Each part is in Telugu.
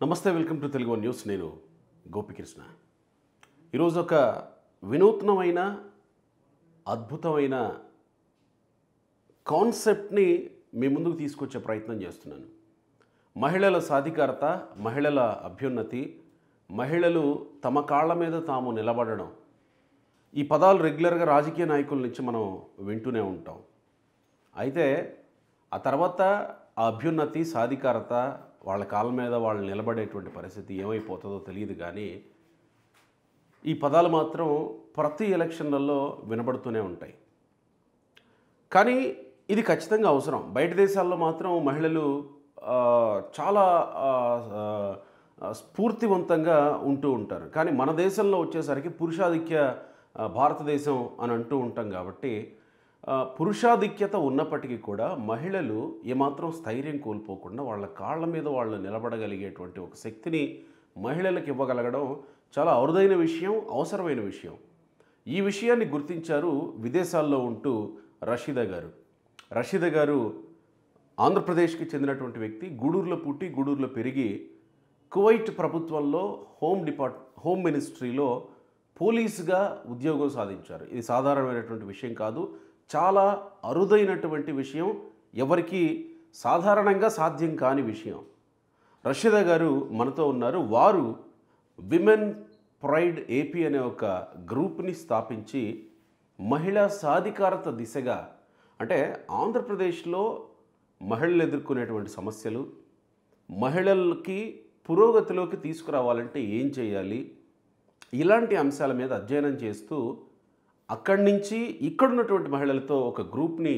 నమస్తే, welcome to Telugu one news. నేను గోపికృష్ణ. ఈరోజు ఒక వినూత్నమైన అద్భుతమైన కాన్సెప్ట్ని మీ ముందుకు తీసుకొచ్చే ప్రయత్నం చేస్తున్నాను. మహిళల సాధికారత, మహిళల అభ్యున్నతి, మహిళలు తమ కాళ్ళ మీద తాము నిలబడడం. ఈ పదాలు రెగ్యులర్గా రాజకీయ నాయకుల నుంచి మనం వింటూనే ఉంటాం. అయితే ఆ తర్వాత ఆ అభ్యున్నతి, సాధికారత, వాళ్ళ కాళ్ళ మీద వాళ్ళు నిలబడేటువంటి పరిస్థితి ఏమైపోతుందో తెలియదు. కానీ ఈ పదాలు మాత్రం ప్రతి ఎలక్షన్లలో వినబడుతూనే ఉంటాయి. కానీ ఇది ఖచ్చితంగా అవసరం. బయట దేశాల్లో మాత్రం మహిళలు చాలా స్ఫూర్తివంతంగా ఉంటూ ఉంటారు. కానీ మన దేశంలో వచ్చేసరికి పురుషాధిక్య భారతదేశం అని అంటూ ఉంటాం. కాబట్టి పురుషాధిక్యత ఉన్నప్పటికీ కూడా మహిళలు ఏమాత్రం స్థైర్యం కోల్పోకుండా వాళ్ళ కాళ్ళ మీద వాళ్ళు నిలబడగలిగేటువంటి ఒక శక్తిని మహిళలకు ఇవ్వగలగడం చాలా అరుదైన విషయం, అవసరమైన విషయం. ఈ విషయాన్ని గుర్తించారు విదేశాల్లో ఉంటూ రషీదా గారు. రషీదా గారు ఆంధ్రప్రదేశ్కి చెందినటువంటి వ్యక్తి. గూడూరులో పుట్టి గూడూరులో పెరిగి కువైట్ ప్రభుత్వంలో హోమ్ మినిస్ట్రీలో పోలీసుగా ఉద్యోగం సాధించారు. ఇది సాధారణమైనటువంటి విషయం కాదు, చాలా అరుదైనటువంటి విషయం, ఎవరికి సాధారణంగా సాధ్యం కాని విషయం. రషీదా గారు మనతో ఉన్నారు. వారు విమెన్ ప్రైడ్ ఏపీ అనే ఒక గ్రూప్ని స్థాపించి మహిళా సాధికారత దిశగా, అంటే ఆంధ్రప్రదేశ్లో మహిళలు ఎదుర్కొనేటువంటి సమస్యలు, మహిళలకి పురోగతిలోకి తీసుకురావాలంటే ఏం చేయాలి, ఇలాంటి అంశాల మీద అధ్యయనం చేస్తూ అక్కడి నుంచి ఇక్కడున్నటువంటి మహిళలతో ఒక గ్రూప్ని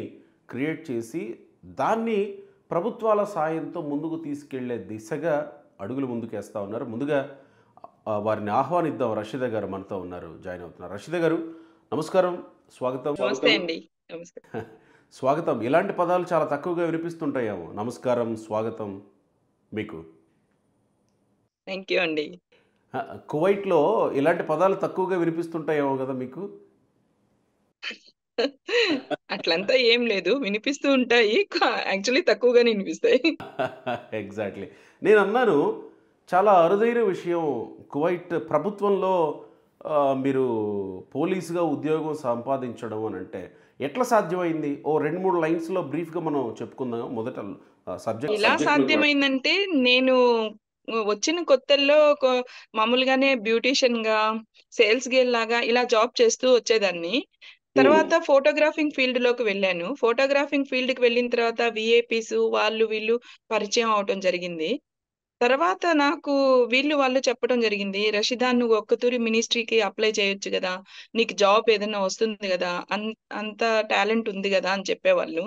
క్రియేట్ చేసి దాన్ని ప్రభుత్వాల సాయంతో ముందుకు తీసుకెళ్లే దిశగా అడుగులు ముందుకేస్తూ ఉన్నారు. ముందుగా వారిని ఆహ్వానిద్దాం. రషీదా గారు మనతో ఉన్నారు, జాయిన్ అవుతున్నారు. రషీదా గారు నమస్కారం, స్వాగతం. నమస్తే అండి. నమస్తే. స్వాగతం. ఇలాంటి పదాలు చాలా తక్కువగా వినిపిస్తుంటాయేమో. నమస్కారం, స్వాగతం మీకు. థ్యాంక్ యూ అండి. కువైట్లో ఇలాంటి పదాలు తక్కువగా వినిపిస్తుంటాయేమో కదా మీకు? అట్లంతా ఏం లేదు. వినిపిస్తూ ఉంటాయి. యాక్చువల్లీ తక్కువగానే వినిపిస్తాయి. ఎగ్జాక్ట్లీ. నేను అన్నాను, చాలా అరుదైన విషయం కువైట్ ప్రభుత్వంలో మీరు పోలీసుగా ఉద్యోగం సంపాదించడం అని అంటే ఎట్లా సాధ్యమైంది? ఓ 2-3 లైన్స్లో బ్రీఫ్గా మనం చెప్పుకుందాం. మొదట ఎలా సాధ్యమైందంటే నేను వచ్చిన కొత్తల్లో మామూలుగానే బ్యూటీషియన్‌గా, సేల్స్ గర్ల్ లాగా ఇలా జాబ్ చేస్తూ వచ్చేదాన్ని. తర్వాత ఫోటోగ్రాఫింగ్ ఫీల్డ్‌లోకి వెళ్ళాను. ఫోటోగ్రాఫింగ్ ఫీల్డ్‌కి వెళ్ళిన తర్వాత వీఐపీస్ వాళ్ళు వీళ్ళు పరిచయం అవ్వటం జరిగింది. తర్వాత నాకు వాళ్ళు చెప్పడం జరిగింది. "రషీదా, నువ్వు ఒక్కతూరి మినిస్ట్రీకి అప్లై చేయొచ్చు గదా! నీకు జాబ్ ఏదన్నా వస్తుంది గదా! అంత టాలెంట్ ఉంది గదా!" అని చెప్పేవాళ్ళు.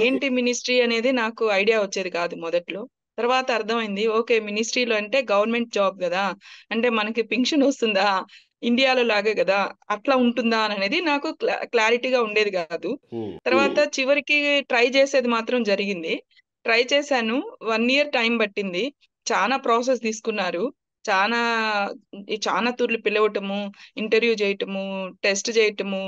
ఏంటి మినిస్ట్రీ అనేది నాకు ఐడియా వచ్చేది కాదు మొదట్లో. తర్వాత అర్థమైంది. ఓకే. మినిస్ట్రీలో అంటే గవర్నమెంట్ జాబ్ గదా! అంటే మనకి పింఛన్ వస్తుందా? ఇండియాలో లాగే గదా! అట్లా ఉంటుందా అనేది నాకు క్లారిటీగా ఉండేది గాదు. తర్వాత చివరికి ట్రై చేసేది మాత్రం జరిగింది. ట్రై చేశాను. 1 ఇయర్ టైం పట్టింది. చానా ప్రాసెస్ తీసుకున్నారు. చానా చానా తూర్లు పిలవటము, ఇంటర్వ్యూ జేయటము, టెస్ట్ జేయటము,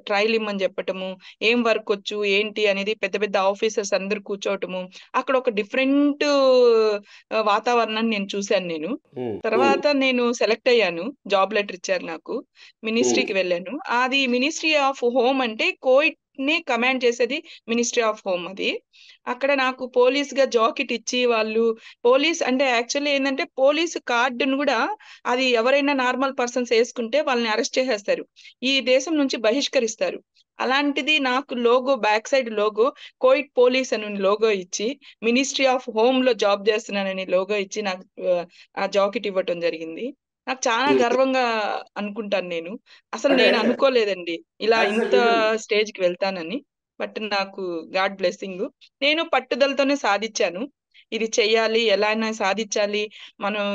ట్రైల్ ఇమ్మని జెప్పటము, ఏం వర్కొచ్చు, ఏంటి అనేది పెద్ద పెద్ద ఆఫీసర్స్ అందరూ కూర్చోవటము. అక్కడ ఒక డిఫరెంట్ వాతావరణాన్ని నేను చూశాను నేను. తర్వాత నేను సెలెక్ట్ అయ్యాను. జాబ్ లెటర్ ఇచ్చారు నాకు. మినిస్ట్రీకి వెళ్ళాను. అది మినిస్ట్రీ ఆఫ్ హోమ్ అంటే కోవిడ్‌ని కమాండ్ చేసేది మినిస్ట్రీ ఆఫ్ హోమ్ అది. అక్కడ నాకు పోలీస్‌గా జాకెట్ ఇచ్చి వాళ్ళు పోలీస్ అంటే యాక్చువల్లీ ఏందంటే పోలీస్ కార్డ్‌ని గూడా అది ఎవరైనా నార్మల్ పర్సన్స్ యేసుకుంటే వాళ్ళని అరెస్ట్ చేసేస్తారు. ఈ దేశం నుంచి బహిష్కరిస్తారు. అలాంటిది నాకు logo back side logo Covid police అని లోగో ఇచ్చి, మినిస్ట్రీ ఆఫ్ హోమ్‌లో జాబ్ చేస్తున్నానని లోగో ఇచ్చి నాకు ఆ జాకెట్ ఇవ్వటం జరిగింది. నాకు చాలా గర్వంగా అనుకుంటాను నేను. అసలు అంటే నేను అనుకోలేదండి. ఇలా యాజ్ ఎ ఇంత విమెన్ స్టేజ్‌కి వెళ్తానని. బట్ నాకు గాడ్ బ్లెస్సింగు. నేను పట్టుదలతోనే సాధిచ్చాను. ఇది చెయ్యాలి, ఎలా అయినా సాధిచ్చాలి. మనం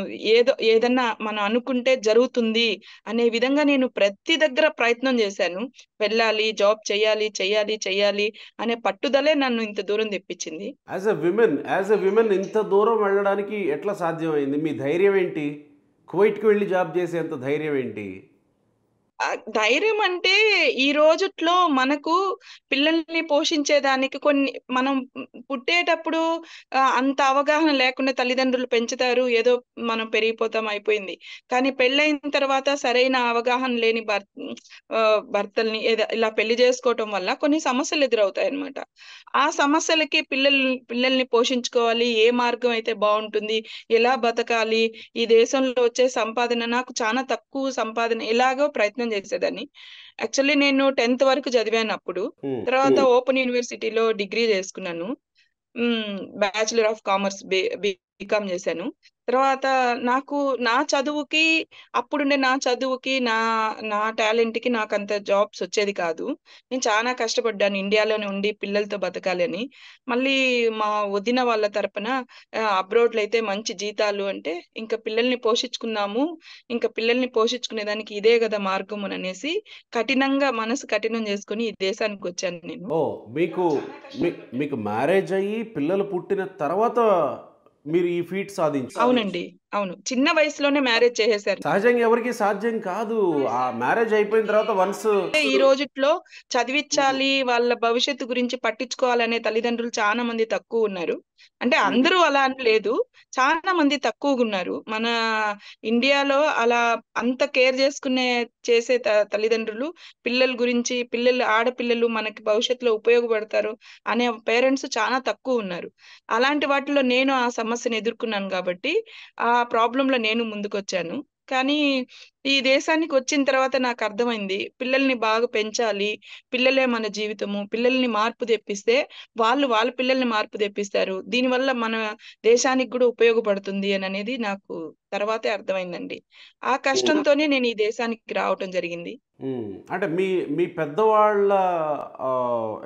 ఏదన్నా మనం అనుకుంటే జరుగుతుంది అనే విధంగా నేను ప్రతి దగ్గర ప్రయత్నం చేశాను. వెళ్ళాలి, జాబ్ చెయ్యాలి, చెయ్యాలి, చెయ్యాలి అనే పట్టుదలే నన్ను ఇంత దూరం తెప్పించింది. యాజ్ ఎ విమెన్ ఇంత దూరం వెళ్ళడానికి ఎట్లా సాధ్యమైంది? మీ ధైర్యం ఏంటి? కువైట్‌కి వెళ్ళి జాబ్ చేసేంత ధైర్యం ఏంటి? ధైర్యం అంటే ఈ రోజుట్లో మనకు పిల్లల్ని పోషించేదానికి కొన్ని మనం పుట్టేటప్పుడు అంత అవగాహన లేకుండా తల్లిదండ్రులు పెంచుతారు. ఏదో మనం పెరిగిపోతాం అయిపోయింది. కానీ పెళ్ళైన తర్వాత సరైన అవగాహన లేని భర్తల్ని ఇలా పెళ్లి చేసుకోవటం వల్ల కొన్ని సమస్యలు ఎదురవుతాయన్నమాట. ఆ సమస్యలకి పిల్లల్ని పోషించుకోవాలి. ఏ మార్గం అయితే బావుంటుంది? ఎలా బతకాలి? ఈ దేశంలో వచ్చే సంపాదన నాకు చాలా తక్కువ సంపాదన ఎలాగో ప్రయత్నం చేసేదాన్ని. యాక్చువల్లీ నేను 10th వరకు చదివానప్పుడు. ఉమ్, తర్వాత ఓపెన్ యూనివర్సిటీలో డిగ్రీ చేసుకున్నాను. బ్యాచిలర్ ఆఫ్ కామర్స్ బీకామ్ చేశాను. తర్వాత నాకు నా చదువుకి అప్పుడుండే నా చదువుకి నా నా టాలెంట్ కి నాకు అంత జాబ్స్ వచ్చేది కాదు. నేను చాలా కష్టపడ్డాను ఇండియాలోనే ఉండి పిల్లలతో బతకాలి అని. మళ్ళీ మా వదిన వాళ్ళ తరపున అబ్రాడ్ లో అయితే మంచి జీతాలు అంటే ఇంకా పిల్లల్ని పోషించుకుందాము, ఇంకా పిల్లల్ని పోషించుకునేదానికి ఇదే కదా మార్గం అని అనేసి కఠినంగా మనసు కఠినం చేసుకుని ఈ దేశానికి వచ్చాను నేను. ఓ మీకు మీకు మ్యారేజ్ అయ్యి పిల్లలు పుట్టిన తర్వాత మీరు ఈ ఫీట్ సాధించారు. అవునండి. అవును. చిన్న వయసులోనే మ్యారేజ్ చేసేసారు. సహజంగా ఎవరికి సాధ్యం కాదు. ఆ మ్యారేజ్ అయిపోయిన తర్వాత వన్స్ అంటే ఈ రోజుట్లో చదివిచ్చాలి, వాళ్ళ భవిష్యత్తు గురించి పట్టించుకోవాలనే తల్లిదండ్రులు చాలా మంది తక్కువున్నారు. అంటే అందరూ అలా అని లేదు. చాలా మంది తక్కువగున్నారు. మన ఇండియాలో అలా అంత కేర్ చేసే తల్లిదండ్రులు పిల్లల గురించి ఆడపిల్లలు మనకి భవిష్యత్తులో ఉపయోగపడతారు అనే పేరెంట్స్ చాలా తక్కువున్నారు. అలాంటి వాటిలో నేను ఆ సమస్యను ఎదుర్కొన్నాను కాబట్టి, ఆ ప్రాబ్లమ్‌లో నేను ముందుకొచ్చాను. కానీ ఈ దేశానికి వచ్చిన తర్వాత నాకర్థమైంది. పిల్లల్ని బాగా పెంచాలి. పిల్లలే మన జీవితము. పిల్లల్ని మార్పు తెప్పిస్తే వాళ్ళ పిల్లల్ని మార్పు తెప్పిస్తారు. దీనివల్ల మన దేశానికి గూడా ఉపయోగపడుతుంది అననేది నాకు తర్వాతే అర్థమైందండి. ఆ కష్టంతోనే నేను ఈ దేశానికి రావటం జరిగింది. అంటే మీ మీ పెద్దవాళ్ళ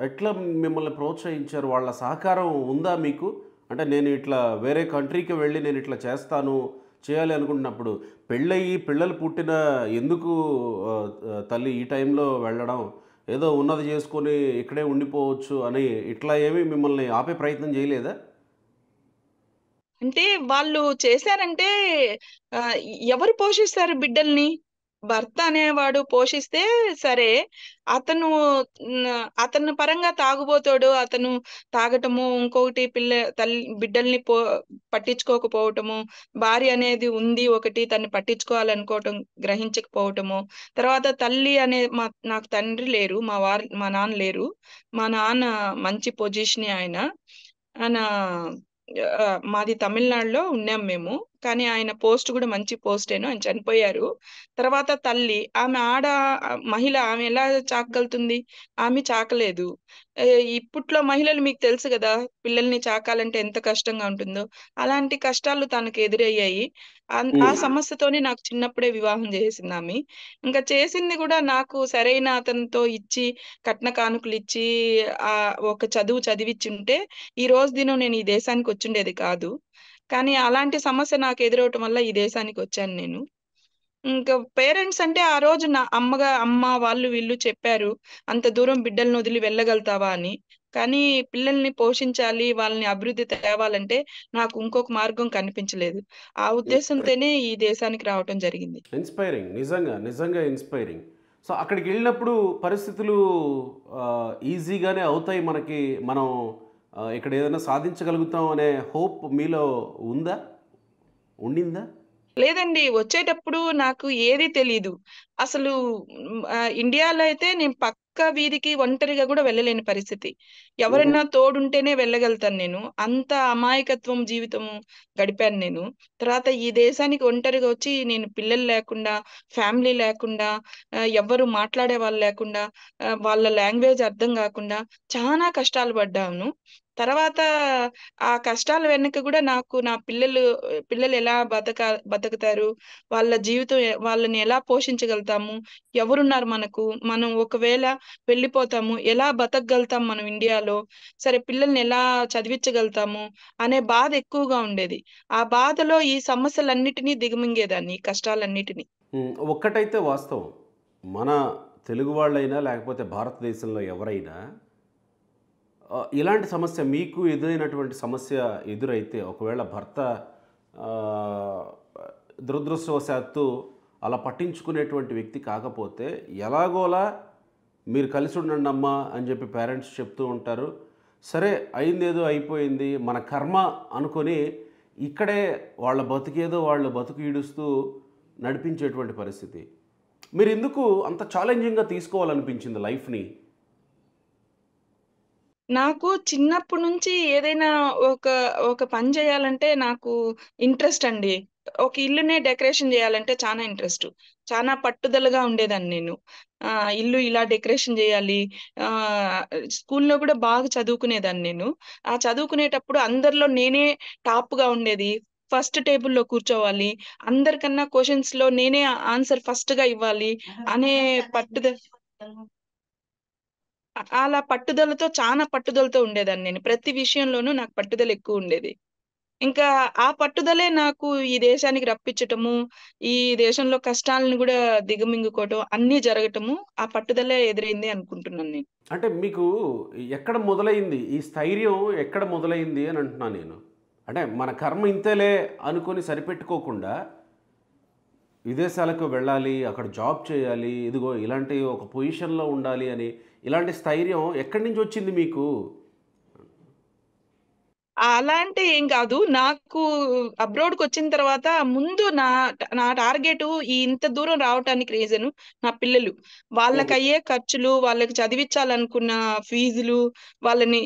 ఎట్లా మిమ్మల్ని ప్రోత్సహించారు? వాళ్ళ సహకారం ఉందా మీకు? అంటే నేను ఇట్లా వేరే కంట్రీకి వెళ్ళి నేను ఇట్లా చేస్తాను, చేయాలి అనుకుంటున్నప్పుడు పెళ్ళయ్యి పిల్లలు పుట్టిన ఎందుకు తల్లి ఈ టైంలో వెళ్ళడం? ఏదో ఉన్నది చేసుకొని ఇక్కడే ఉండిపోవచ్చు అని ఇట్లా ఏమీ మిమ్మల్ని ఆపే ప్రయత్నం చేయలేదా? అంటే వాళ్ళు చేశారంటే ఆహ్, ఎవరు పోషిస్తారు బిడ్డల్ని? భర్త అనేవాడు పోషిస్తే సరే. అతను అతని పరంగా తాగుబోతోడు. అతను తాగటము, ఇంకొకటి బిడ్డల్ని పట్టించుకోకపోవటము, భార్య అనేది ఉంది ఒకటి తన్ని పట్టించుకోవాలనుకోవటం, గ్రహించకపోవటము. తర్వాత తల్లి అనే నాకు తండ్రి లేరు. మా నాన్న లేరు. మా నాన్న మంచి పొజిషనే ఆయన. ఆయన మాది తమిళనాడులో ఉన్నాం మేము. కానీ ఆయన పోస్ట్ గూడా మంచి పోస్టేను. ఆయన చనిపోయారు. తర్వాత తల్లి, మహిళ ఆమె ఎలా చాకగలుగుతుంది? ఆమె చాకలేదు. ఇప్పట్లో మహిళలు మీకు తెలుసు గదా! పిల్లల్ని చాకాలంటే ఎంత కష్టంగా ఉంటుందో. అలాంటి కష్టాలు తనకు ఎదురయ్యాయి. ఆ సమస్యతోనే నాకు చిన్నప్పుడే వివాహం జేసేసిందామె. ఇంక చేసింది గూడా నాకు సరైన అతనితో ఇచ్చి, కట్న కానుకలిచ్చి ఒక చదువు చదివిచ్చుంటే, ఈ రోజు దినం నేను ఈ దేశానికొచ్చుండేది కాదు. కానీ అలాంటి సమస్య నాకు ఎదురవ్వటం వల్ల ఈ దేశానికొచ్చాను నేను. ఇంక పేరెంట్స్ అంటే ఆ రోజు అమ్మ వాళ్ళు వీళ్ళు చెప్పారు. అంత దూరం బిడ్డల్ని వదిలి వెళ్ళగలుగుతావా అని. కానీ పిల్లల్ని పోషించాలి, వాళ్ళని అభివృద్ధి తేవాలంటే నాకు ఇంకొక మార్గం కనిపించలేదు. ఆ ఉద్దేశంతోనే ఈ దేశానికి రావటం జరిగింది. ఇన్స్పైరింగ్. నిజంగా, నిజంగా ఇన్స్పైరింగ్. సో అక్కడికెళ్ళినప్పుడు పరిస్థితులు ఈజీగానే అవుతాయి మనకి. మనం ఇక్కడ ఏదైనా సాధించగలుగుతాం అనే హోప్ మీలో ఉందా? ఉండిందా? లేదండి. వచ్చేటప్పుడు నాకు ఏది తెలీదు. అసలు ఇండియాలో అయితే నేను పక్క వీధికి ఒంటరిగా గూడా వెళ్ళలేని పరిస్థితి. ఎవరన్నా తోడుంటేనే వెళ్ళగలుగుతాను నేను. అంత అమాయకత్వం జీవితము గడిపాను నేను. తర్వాత ఈ దేశానికి ఒంటరిగా వచ్చి నేను పిల్లలు లేకుండా, ఫ్యామిలీ లేకుండా, ఎవ్వరు మాట్లాడే వాళ్ళు లేకుండా, వాళ్ళ లాంగ్వేజ్ అర్థం గాకుండా చానా కష్టాలు పడ్డాను. తర్వాత ఆ కష్టాల వెనక గూడా నాకు పిల్లలు ఎలా బతుకుతారు? వాళ్ళ జీవితం వాళ్ళని ఎలా పోషించగలుగుతాము? ఎవరున్నారు మనకు? మనం ఒకవేళ వెళ్ళిపోతాము. ఎలా బతకగలుగుతాం మనం ఇండియాలో? సరే పిల్లల్ని ఎలా చదివిచ్చగలుగుతాము? అనే బాధ ఎక్కువగా ఉండేది. ఆ బాధలో ఈ సమస్యలన్నిటిని దిగమింగేదాన్ని. ఈ కష్టాలన్నిటిని. ఒక్కటైతే వాస్తవం. మన తెలుగు వాళ్ళైనా లేకపోతే భారతదేశంలో ఎవరైనా ఇలాంటి సమస్య మీకు ఎదురైనటువంటి సమస్య ఎదురైతే ఒకవేళ భర్త ఆహ్, దురదృష్టవశాత్తు అలా పట్టించుకునేటువంటి వ్యక్తి కాకపోతే ఎలాగోలా మీరు కలిసి ఉండండి అమ్మా అని చెప్పి పేరెంట్స్ చెప్తూ ఉంటారు. సరే అయిందేదో అయిపోయింది మన కర్మ అనుకొని ఇక్కడే వాళ్ళ బతుకేదో వాళ్ళు బతుకు ఈడుస్తూ నడిపించేటువంటి పరిస్థితి. మీరు ఎందుకు అంత ఛాలెంజింగ్గా తీసుకోవాలనిపించింది లైఫ్ని? నాకు చిన్నప్పటి నుంచి ఏదైనా ఒక ఒక పని చేయాలంటే నాకు ఇంట్రెస్ట్ అండి. ఒక ఇల్లునే డెకరేషన్ చేయాలంటే చాలా ఇంట్రెస్ట్. చాలా పట్టుదలగా ఉండేదాన్ని నేను. ఇల్లు ఇలా డెకరేషన్ చేయాలి. ఆహ్, స్కూల్లో కూడా బాగా చదువుకునేదాన్ని నేను. ఆ చదువుకునేటప్పుడు అందరిలో నేనే టాప్‌గా ఉండేది. ఫస్ట్ టేబుల్‌లో కూర్చోవాలి. అందరికన్నా క్వెషన్స్‌లో నేనే ఆన్సర్ ఫస్ట్‌గా ఇవ్వాలి అనే పట్టుదల అలా చానా పట్టుదలతో ఉండేదాన్ని నేను. ప్రతి విషయంలోనూ నాకు పట్టుదల ఎక్కువుండేది. ఇంకా ఆ పట్టుదలే నాకు ఈ దేశానికి రప్పించటము, ఈ దేశంలో కష్టాలను గూడా దిగమింగుకోవటం అన్నీ జరగటము ఆ పట్టుదలే ఎదురైంది అనుకుంటున్నాను నేను. అంటే మీకు ఎక్కడ మొదలైంది ఈ స్థైర్యం, ఎక్కడ మొదలైంది అని అంటున్నా నేను. అంటే మన కర్మ ఇంతేలే అనుకొని సరిపెట్టుకోకుండా విదేశాలకు వెళ్ళాలి, అక్కడ జాబ్ చేయాలి, ఇదిగో ఇలాంటి ఒక పొజిషన్‌లో ఉండాలి అని ఇలాంటి స్థైర్యం ఎక్కడి నుంచి వచ్చింది మీకు? అలా అంటే ఏం కాదు. నాకు అబ్రాడ్‌కొచ్చిన తర్వాత ముందు నా టార్గెటు ఇంత దూరం రావటానికి రీజను నా పిల్లలు. హుహు. వాళ్ళకయ్యే ఖర్చులు, వాళ్ళకి చదివిచ్చాలనుకున్న ఫీజులు, వాళ్ళని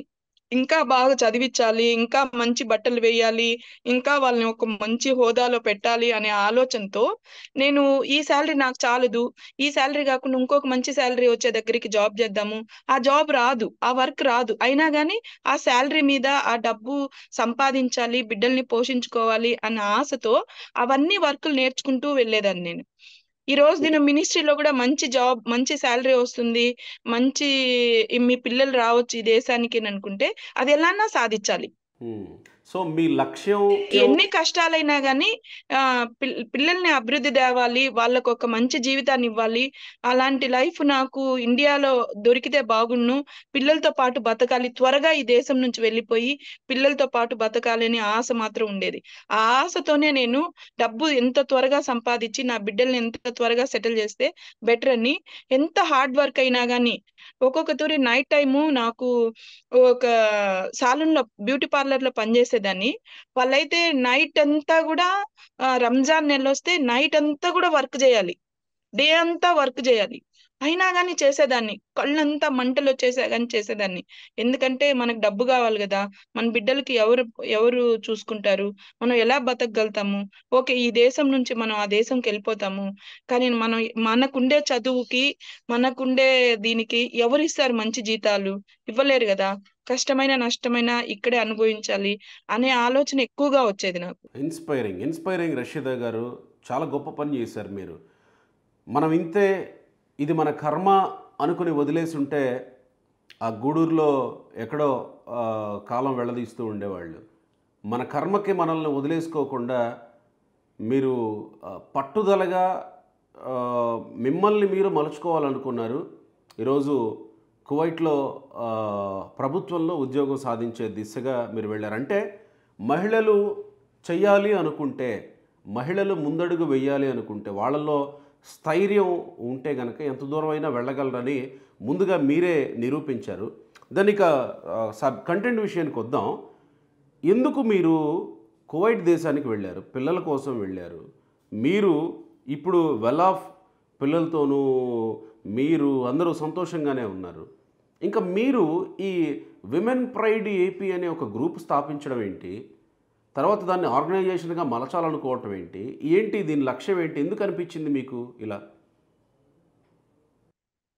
ఇంకా బాగా చదివిచ్చాలి, ఇంకా మంచి బట్టలు వేయాలి, ఇంకా వాళ్ళని ఒక మంచి హోదాలో పెట్టాలి అనే ఆలోచనతో నేను ఈ సాలరీ నాకు చాలదు. ఈ సాలరీ గాకుండా ఇంకొక మంచి సాలరీ వచ్చే దగ్గరికి జాబ్ చేద్దాము. ఆ జాబ్ రాదు. ఆ వర్క్ రాదు. అయినా గాని ఆ సాలరీ మీద ఆ డబ్బు సంపాదించాలి, బిడ్డల్ని పోషించుకోవాలి అన్న ఆశతో అవన్నీ వర్కులు నేర్చుకుంటూ వెళ్ళేదాన్ని నేను. ఈరోజు నేను మినిస్ట్రీలో గూడా మంచి జాబ్, మంచి సాలరీ వస్తుంది. మంచి మీ పిల్లలు రావచ్చు ఈ దేశానికననుకుంటే అది ఎలాన్నా సాధిచ్చాలి. హ్మ్. సో, మీ లక్ష్యం ఎన్ని కష్టాలైనా గాని పిల్లల్ని అభివృద్ధి తేవాలి. వాళ్ళకొక మంచి జీవితాన్నివ్వాలి. అలాంటి లైఫ్ నాకు ఇండియాలో దొరికితే బాగున్ను. పిల్లలతో పాటు బతకాలి. త్వరగా ఈ దేశం నుంచి వెళ్ళిపోయి పిల్లలతో పాటు బతకాలి అనే ఆశ మాత్రం ఉండేది. ఆ ఆశతోనే నేను డబ్బు ఎంత త్వరగా సంపాదిచ్చి నా బిడ్డల్ని ఎంత త్వరగా సెటిల్ చేస్తే బెటర్ అని ఎంత హార్డ్ వర్క్ అయినా గాని ఒక్కొక్క తూరి నైట్ టైము నాకు ఒక సాలూన్‌లో బ్యూటీ పార్లర్‌లో పనిచేసేదాన్ని. వాళ్ళైతే నైటంతా గూడా రంజాన్ నెలొస్తే నైటంతా గూడా వర్క్ జేయాలి. డే అంతా వర్క్ జేయాలి. అయినా గాని చేసేదాన్ని. కళ్ళంతా మంటలొచ్చేసా గాని చేసేదాన్ని. ఎందుకంటే మనకు డబ్బు గావాలి గదా! మన బిడ్డలకి ఎవరు చూసుకుంటారు? మనం ఎలా బతకగలుగుతాము? ఓకే. ఈ దేశం నుంచి మనం ఆ దేశంకెళ్ళిపోతాము. కానీ మనకుండే చదువుకి, మనకుండే దీనికి ఎవరిస్తారు మంచి జీతాలు? ఇవ్వలేరు గదా! కష్టమైన, నష్టమైన ఇక్కడే అనుభవించాలి అనే ఆలోచన ఎక్కువగా వచ్చేది నాకు. ఇన్స్పైరింగ్ రషీదా గారు. చాలా గొప్ప పని చేశారు మీరు. మనం ఇంతే, ఇది మన కర్మ అనుకుని వదిలేసుంటే ఆ గూడూరులో ఎక్కడో కాలం వెళ్లదీస్తూ ఉండేవాళ్ళు. మన కర్మకి మనల్ని వదిలేసుకోకుండా మీరు పట్టుదలగా మిమ్మల్ని మీరు మలుచుకోవాలనుకున్నారు. ఈరోజు కువైట్‌లో ప్రభుత్వంలో ఉద్యోగం సాధించే దిశగా మీరు వెళ్లారు. అంటే మహిళలు చెయ్యాలి అనుకుంటే, మహిళలు ముందడుగు వెయ్యాలి అనుకుంటే, వాళ్ళలో స్థైర్యం ఉంటే గనక ఎంత దూరమైనా వెళ్ళగలరని ముందుగా మీరే నిరూపించారు. దానిక కంటెంట్ విషయానికొద్దాం. ఎందుకు మీరు కువైట్ దేశానికి వెళ్లారు? పిల్లల కోసం వెళ్లారు. మీరు ఇప్పుడు వెల్ ఆఫ్ పిల్లలతోనూ మీరు అందరూ సంతోషంగానే ఉన్నారు. ఇంకా మీరు ఈ విమెన్ ప్రైడ్ ఏపీ అనే ఒక గ్రూప్ స్థాపించడం ఏంటి? తర్వాత దాన్ని ఆర్గనైజేషన్‌గా మలచాలనుకోవటం ఏంటి? ఏంటి దీని లక్ష్యం ఏంటి? ఎందుకు అనిపించింది మీకు ఇలా?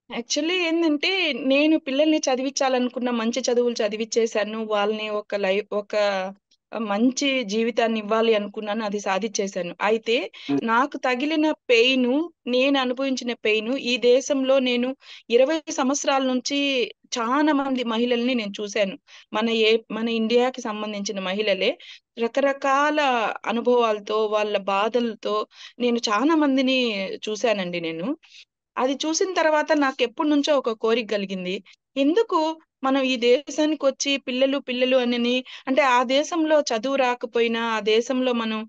యాక్చువల్లీ ఏందంటే, నేను పిల్లల్ని చదివిచ్చాలనుకున్న మంచి చదువులు చదివిచ్చేశాను. వాళ్ళని ఒక మంచి జీవితాన్నివ్వాలి అనుకున్నాను. అది సాధిచ్చేశాను. అయితే నాకు తగిలిన పెయిను, నేను అనుభవించిన పెయిను ఈ దేశంలో నేను 20 సంవత్సరాల నుంచి చానా మంది మహిళల్ని నేను చూశాను. మన ఇండియాకి సంబంధించిన మహిళలే రకరకాల అనుభవాలతో, వాళ్ళ బాధలతో నేను చానా మందిని చూశానండి నేను. అది చూసిన తర్వాత నాకెప్పటినుంచో ఒక కోరిక గలిగింది. ఎందుకు మనం ఈ దేశానికి వచ్చి పిల్లలు పిల్లలు అని అంటే ఆ దేశంలో చదువు రాకపోయినా ఆ దేశంలో మనం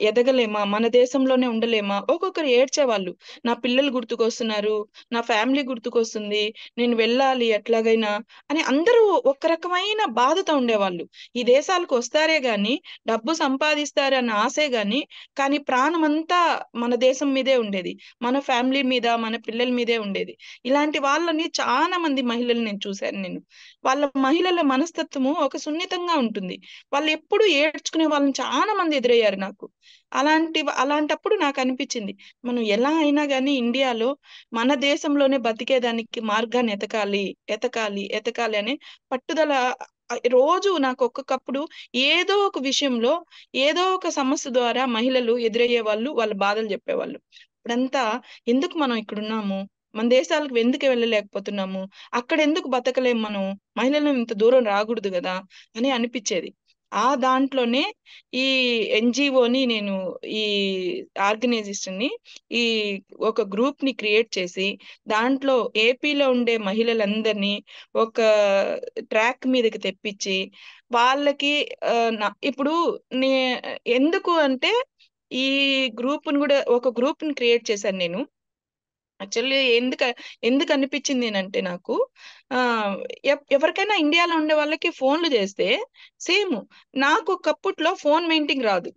ఎదగలేమా, మన దేశంలోనే ఉండలేమా? ఒక్కొక్కరు ఏడ్చేవాళ్ళు. నా పిల్లలు గుర్తుకొస్తున్నారు, నా ఫ్యామిలీ గుర్తుకొస్తుంది, నేను వెళ్ళాలి ఎట్లాగైనా అని అందరూ ఒక రకమైన బాధతో ఉండేవాళ్ళు. ఈ దేశాలకు వస్తారే గాని డబ్బు సంపాదిస్తారు అన్న ఆశే గాని, కానీ ప్రాణం అంతా మన దేశం మీదే ఉండేది, మన ఫ్యామిలీ మీద మన పిల్లల మీదే ఉండేది. ఇలాంటి వాళ్ళని చాలా మంది మహిళలు నేను చూశాను. వాళ్ళ మహిళల మనస్తత్వము ఒక సున్నితంగా ఉంటుంది. వాళ్ళు ఎప్పుడు ఏడ్చుకునే వాళ్ళని చాలా మంది ఎదురయ్యారు నాకు. అలాంటప్పుడు నాకు అనిపించింది, మనం ఎలా అయినా కానీ ఇండియాలో మన దేశంలోనే బతికేదానికి మార్గాన్ని ఎతకాలి, ఎతకాలి, ఎతకాలి అనే పట్టుదల. రోజు నాకు ఒక్కొక్కప్పుడు ఏదో ఒక విషయంలో ఏదో ఒక సమస్య ద్వారా మహిళలు ఎదురయ్యే వాళ్ళు, వాళ్ళ బాధలు చెప్పేవాళ్ళు. ఇప్పుడంతా ఎందుకు మనం ఇక్కడ ఉన్నాము, మన దేశాలకు ఎందుకు వెళ్ళలేకపోతున్నాము, అక్కడ ఎందుకు బతకలేం, మనం మహిళలు ఇంత దూరం రాకూడదు కదా అని అనిపించేది. ఆ దాంట్లోనే ఈ ఎన్జిఓని నేను, ఈ ఆర్గనైజేషన్ ని, ఈ ఒక గ్రూప్ ని క్రియేట్ చేసి దాంట్లో ఏపీలో ఉండే మహిళలందరినీ ఒక ట్రాక్ మీదకి తెప్పించి వాళ్ళకి ఇప్పుడు నే ఎందుకు అంటే ఈ ఒక గ్రూప్ ని క్రియేట్ చేశాను నేను. యాక్చువల్లీ ఎందుకు అనిపించింది అంటే నాకు, ఆ ఎవరికైనా ఇండియాలో ఉండే వాళ్ళకి ఫోన్లు చేస్తే సేమ్, నాకు ఒకప్పట్లో ఫోన్ మెయింటింగ్ రాదు,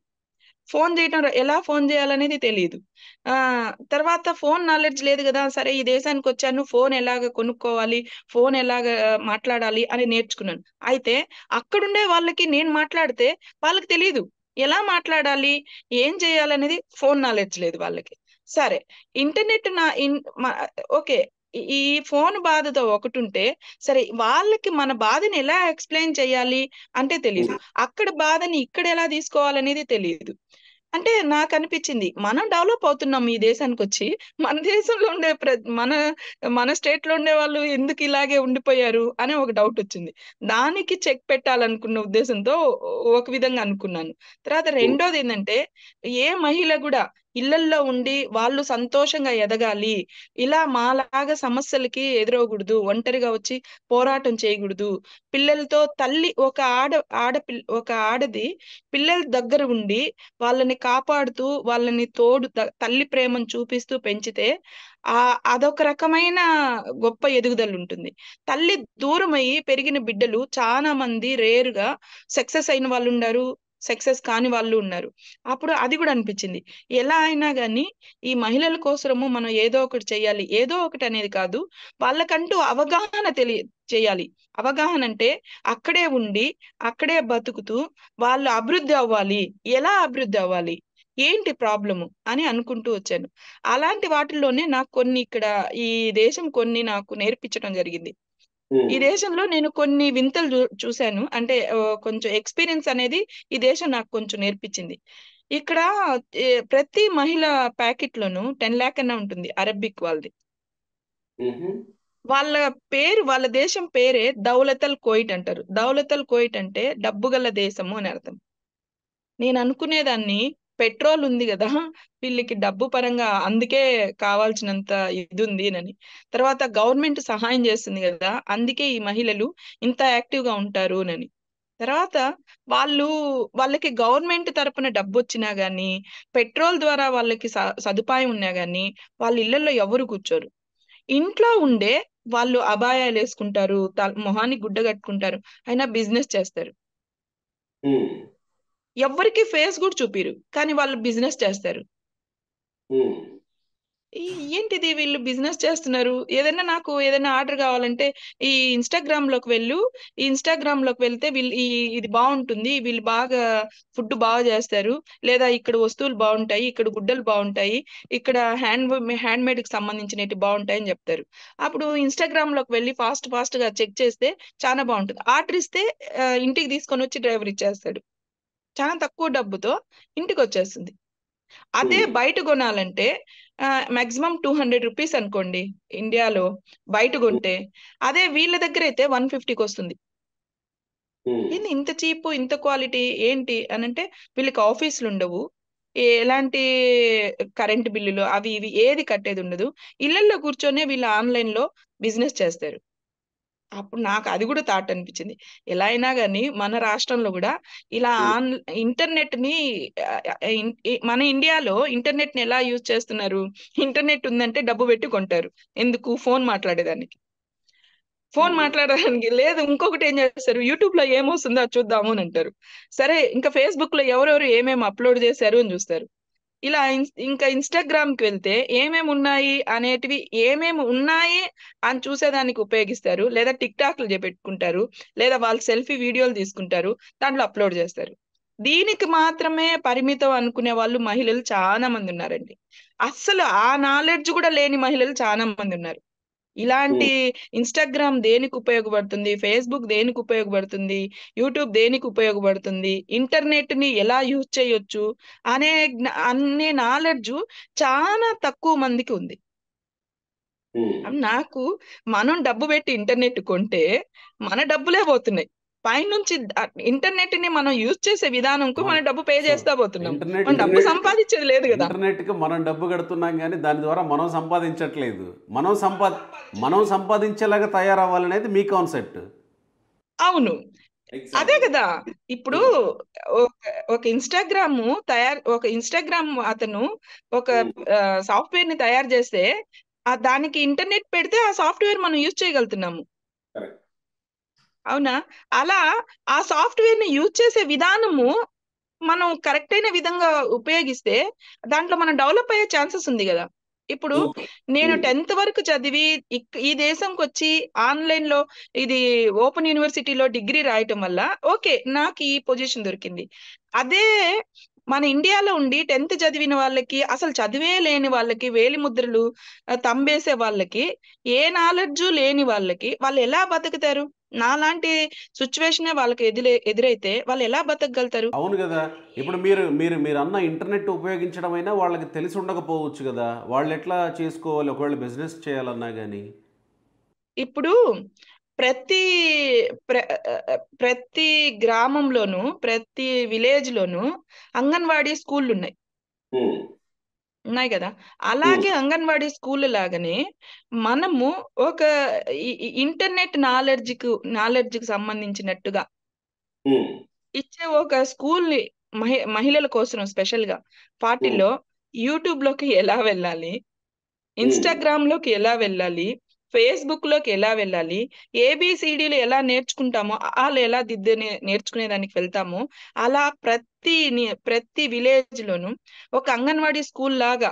ఫోన్ చేయటం ఎలా ఫోన్ చేయాలనేది తెలియదు. ఆ తర్వాత ఫోన్ నాలెడ్జ్ లేదు కదా, సరే ఈ దేశానికి వచ్చాను, ఫోన్ ఎలాగ కొనుక్కోవాలి, ఫోన్ ఎలాగ మాట్లాడాలి అని నేర్చుకున్నాను. అయితే అక్కడుండే వాళ్ళకి నేను మాట్లాడితే వాళ్ళకి తెలియదు ఎలా మాట్లాడాలి, ఏం చేయాలనేది, ఫోన్ నాలెడ్జ్ లేదు వాళ్ళకి. సరే, ఇంటర్నెట్ ఓకే, ఈ ఫోన్ బాధతో ఒకటి ఉంటే సరే, వాళ్ళకి మన బాధని ఎలా ఎక్స్ప్లెయిన్ చేయాలి అంటే తెలియదు, అక్కడ బాధని ఇక్కడ ఎలా తీసుకోవాలనేది తెలియదు. అంటే నాకు అనిపించింది, మనం డెవలప్ అవుతున్నాం ఈ దేశానికి వచ్చి, మన దేశంలో ఉండే మన మన స్టేట్ లో ఉండే వాళ్ళు ఎందుకు ఇలాగే ఉండిపోయారు అనే ఒక డౌట్ వచ్చింది. దానికి చెక్ పెట్టాలనుకున్న ఉద్దేశంతో ఒక విధంగా అనుకున్నాను. తర్వాత రెండోది ఏంటంటే, ఏ మహిళ కూడా ఇళ్లల్లో ఉండి వాళ్ళు సంతోషంగా ఎదగాలి, ఇలా మాలాగా సమస్యలకి ఎదురవకూడదు, ఒంటరిగా వచ్చి పోరాటం చేయకూడదు, పిల్లలతో తల్లి ఒక ఆడది పిల్లల దగ్గర ఉండి వాళ్ళని కాపాడుతూ వాళ్ళని తల్లి ప్రేమను చూపిస్తూ పెంచితే ఆ అదొక రకమైన గొప్ప ఎదుగుదల ఉంటుంది. తల్లి దూరమయ్యి పెరిగిన బిడ్డలు చాలా మంది రేరుగా సక్సెస్ అయిన వాళ్ళు ఉన్నారు, సక్సెస్ కాని వాళ్ళు ఉన్నారు. అప్పుడు అది కూడా అనిపించింది, ఎలా అయినా కానీ ఈ మహిళల కోసము మనం ఏదో ఒకటి చెయ్యాలి. ఏదో ఒకటి అనేది కాదు, వాళ్ళకంటూ అవగాహన చేయాలి. అవగాహన అంటే అక్కడే ఉండి అక్కడే బతుకుతూ వాళ్ళు అభివృద్ధి అవ్వాలి. ఎలా అభివృద్ధి అవ్వాలి, ఏంటి ప్రాబ్లము అని అనుకుంటూ వచ్చాను. అలాంటి వాటిల్లోనే నాకు కొన్ని ఇక్కడ ఈ దేశం కొన్ని నాకు నేర్పించడం జరిగింది. ఈ దేశంలో నేను కొన్ని వింతలు చూశాను. అంటే కొంచెం ఎక్స్పీరియన్స్ అనేది ఈ దేశం నాకు కొంచెం నేర్పించింది. ఇక్కడ ప్రతి మహిళ ప్యాకెట్ లోను 10 lakh అన్న ఉంటుంది, అరబిక్ వాళ్ళది. వాళ్ళ దేశం పేరే దౌలతల్ కోయిట్ అంటారు. దౌలతల్ కోయిట్ అంటే డబ్బు గల దేశము అని అర్థం. నేను అనుకునేదాన్ని, పెట్రోల్ ఉంది కదా వీళ్ళకి డబ్బు పరంగా అందుకే కావాల్సినంత ఇది ఉంది అని. తర్వాత గవర్నమెంట్ సహాయం చేస్తుంది కదా, అందుకే ఈ మహిళలు ఇంత యాక్టివ్ గా ఉంటారు అని. తర్వాత వాళ్ళకి గవర్నమెంట్ తరపున డబ్బు వచ్చినా గానీ, పెట్రోల్ ద్వారా వాళ్ళకి సదుపాయం ఉన్నా గానీ వాళ్ళ ఇళ్లలో ఎవరు కూర్చోరు. ఇంట్లో ఉండే వాళ్ళు అబాయాలు వేసుకుంటారు, మొహానికి గుడ్డ కట్టుకుంటారు, అయినా బిజినెస్ చేస్తారు. ఎవ్వరికి ఫేస్ కూడా చూపిరు, కానీ వాళ్ళు బిజినెస్ చేస్తారు. ఏంటిది వీళ్ళు బిజినెస్ చేస్తున్నారు. నాకు ఏదైనా ఆర్డర్ కావాలంటే ఈ ఇన్స్టాగ్రామ్ లోకి వెళ్తే వీళ్ళు ఇది బాగుంటుంది, వీళ్ళు బాగా ఫుడ్ బాగా చేస్తారు, లేదా ఇక్కడ వస్తువులు బాగుంటాయి, ఇక్కడ గుడ్డలు బాగుంటాయి, ఇక్కడ హ్యాండ్ మేడ్ కి సంబంధించినవి బాగుంటాయి అని చెప్తారు. అప్పుడు ఇన్స్టాగ్రామ్ లోకి వెళ్ళి ఫాస్ట్ గా చెక్ చేస్తే చాలా బాగుంటుంది. ఆర్డర్ ఇస్తే ఇంటికి తీసుకొని వచ్చి డ్రైవర్ ఇచ్చేస్తాడు, చాలా తక్కువ డబ్బుతో ఇంటికి వచ్చేస్తుంది. అదే బయట కొనాలంటే మాక్సిమం 200 రూపీస్ అనుకోండి ఇండియాలో బయట కొంటే, అదే వీళ్ళ దగ్గర అయితే 150కి వస్తుంది. ఏంది ఇంత చీప్, ఇంత క్వాలిటీ ఏంటి అని అంటే, వీళ్ళకి ఆఫీసులు ఉండవు, ఎలాంటి కరెంట్ బిల్లులు అవి ఇవి ఏది కట్టేది ఉండదు, ఇళ్లలో కూర్చొనే వీళ్ళు ఆన్లైన్ లో బిజినెస్ చేస్తారు. అప్పుడు నాకు అది కూడా థాట్ అనిపించింది. ఎలా అయినా గానీ మన రాష్ట్రంలో కూడా ఇలా ఇంటర్నెట్ ని మన ఇండియాలో ఇంటర్నెట్ ని ఎలా యూజ్ చేస్తున్నారు? ఇంటర్నెట్ ఉందంటే డబ్బు పెట్టి కొంటారు. ఎందుకు? ఫోన్ మాట్లాడేదానికి. ఫోన్ మాట్లాడడానికి లేదు. ఇంకొకటి ఏం చేస్తారు? యూట్యూబ్ లో ఏమొస్తుందో అది చూద్దాము అని అంటారు. సరే, ఇంకా ఫేస్బుక్ లో ఎవరెవరు ఏమేమి అప్లోడ్ చేశారు అని చూస్తారు. ఇలా ఇంకా ఇన్స్టాగ్రామ్ కి వెళ్తే ఏమేమి ఉన్నాయి అనేటివి, ఏమేమి ఉన్నాయి అని చూసేదానికి ఉపయోగిస్తారు. లేదా టిక్ టాక్లు పెట్టుకుంటారు, లేదా వాళ్ళు సెల్ఫీ వీడియోలు తీసుకుంటారు, దాంట్లో అప్లోడ్ చేస్తారు. దీనికి మాత్రమే పరిమితం అనుకునే వాళ్ళు మహిళలు చాలా మంది ఉన్నారండి. అస్సలు ఆ నాలెడ్జ్ కూడా లేని మహిళలు చాలా మంది ఉన్నారు. ఇలాంటి ఇన్స్టాగ్రామ్ దేనికి ఉపయోగపడుతుంది, ఫేస్బుక్ దేనికి ఉపయోగపడుతుంది, యూట్యూబ్ దేనికి ఉపయోగపడుతుంది, ఇంటర్నెట్ ని ఎలా యూజ్ చేయొచ్చు అనే నాలెడ్జ్ చాలా తక్కువ మందికి ఉంది. నాకు మనం డబ్బు పెట్టి ఇంటర్నెట్ కొంటే మన డబ్బులే పోతున్నాయి. పైనుంచి ఇంటర్నెట్ ని మనం యూజ్ చేసే విధానంకు మనం డబ్బు పే చేస్తా పోతున్నాం. ఇంటర్నెట్ మనం డబ్బు సంపాదించేది లేదు కదా. ఇంటర్నెట్కి మనం డబ్బు కడుతున్నాం కానీ దాని ద్వారా మనం సంపాదించట్లేదు. మనం సంపాదించేలాగా తయారవ్వాలనేది మీ కాన్సెప్ట్. అవును, అదే కదా. ఇప్పుడు ఒక ఇన్స్టాగ్రామ్ అతను ఒక సాఫ్ట్వేర్ ని తయారు చేస్తే దానికి ఇంటర్నెట్ పెడితే ఆ సాఫ్ట్వేర్ మనం యూజ్ చేయగలుగుతున్నాము. అవునా? అలా ఆ సాఫ్ట్వేర్ ని యూజ్ చేసే విధానము మనం కరెక్ట్ అయిన విధంగా ఉపయోగిస్తే దాంట్లో మనం డెవలప్ అయ్యే ఛాన్సెస్ ఉంది కదా. ఇప్పుడు నేను 10th వరకు చదివి ఈ దేశంకి వచ్చి ఆన్లైన్ లో ఇది ఓపెన్ యూనివర్సిటీలో డిగ్రీ రాయటం వల్ల ఓకే నాకు ఈ పొజిషన్ దొరికింది. అదే మన ఇండియాలో ఉండి 10th చదివిన వాళ్ళకి, అసలు చదివే లేని వాళ్ళకి, వేలి ముద్రలు తంబేసే వాళ్ళకి, ఏ నాలెడ్జ్ లేని వాళ్ళకి వాళ్ళు ఎలా బతుకుతారు? నాలాంటి సిచ్యువేషనే వాళ్ళకి ఎదురైతే వాళ్ళు ఎలా బతకగలుగుతారు? అవును కదా. ఇప్పుడు మీరు మీరు మీరు అన్న ఇంటర్నెట్ ఉపయోగించడం అయినా వాళ్ళకి తెలిసి ఉండకపోవచ్చు కదా. వాళ్ళు ఎట్లా చేసుకోవాలి ఒకవేళ బిజినెస్ చేయాలన్నా కానీ? ఇప్పుడు ప్రతి ప్ర- ప్రతి గ్రామంలోను, ప్రతి విలేజ్ లోను అంగన్వాడీ స్కూళ్ళు ఉన్నాయి కదా. అలాగే అంగన్వాడీ స్కూల్ లాగానే మనము ఒక ఇంటర్నెట్ నాలెడ్జ్ కి సంబంధించినట్టుగా ఇచ్చే ఒక స్కూల్ ని మహిళల కోసం స్పెషల్ గా వాటిల్లో యూట్యూబ్ లోకి ఎలా వెళ్ళాలి, ఇన్స్టాగ్రామ్ లోకి ఎలా వెళ్ళాలి, ఫేస్బుక్ లోకి ఎలా వెళ్ళాలి, ఏబిసిడీలు ఎలా నేర్చుకుంటామో, వాళ్ళు ఎలా నేర్చుకునే దానికి వెళ్తామో, అలా ప్రతి విలేజ్ లోను ఒక అంగన్వాడీ స్కూల్ లాగా,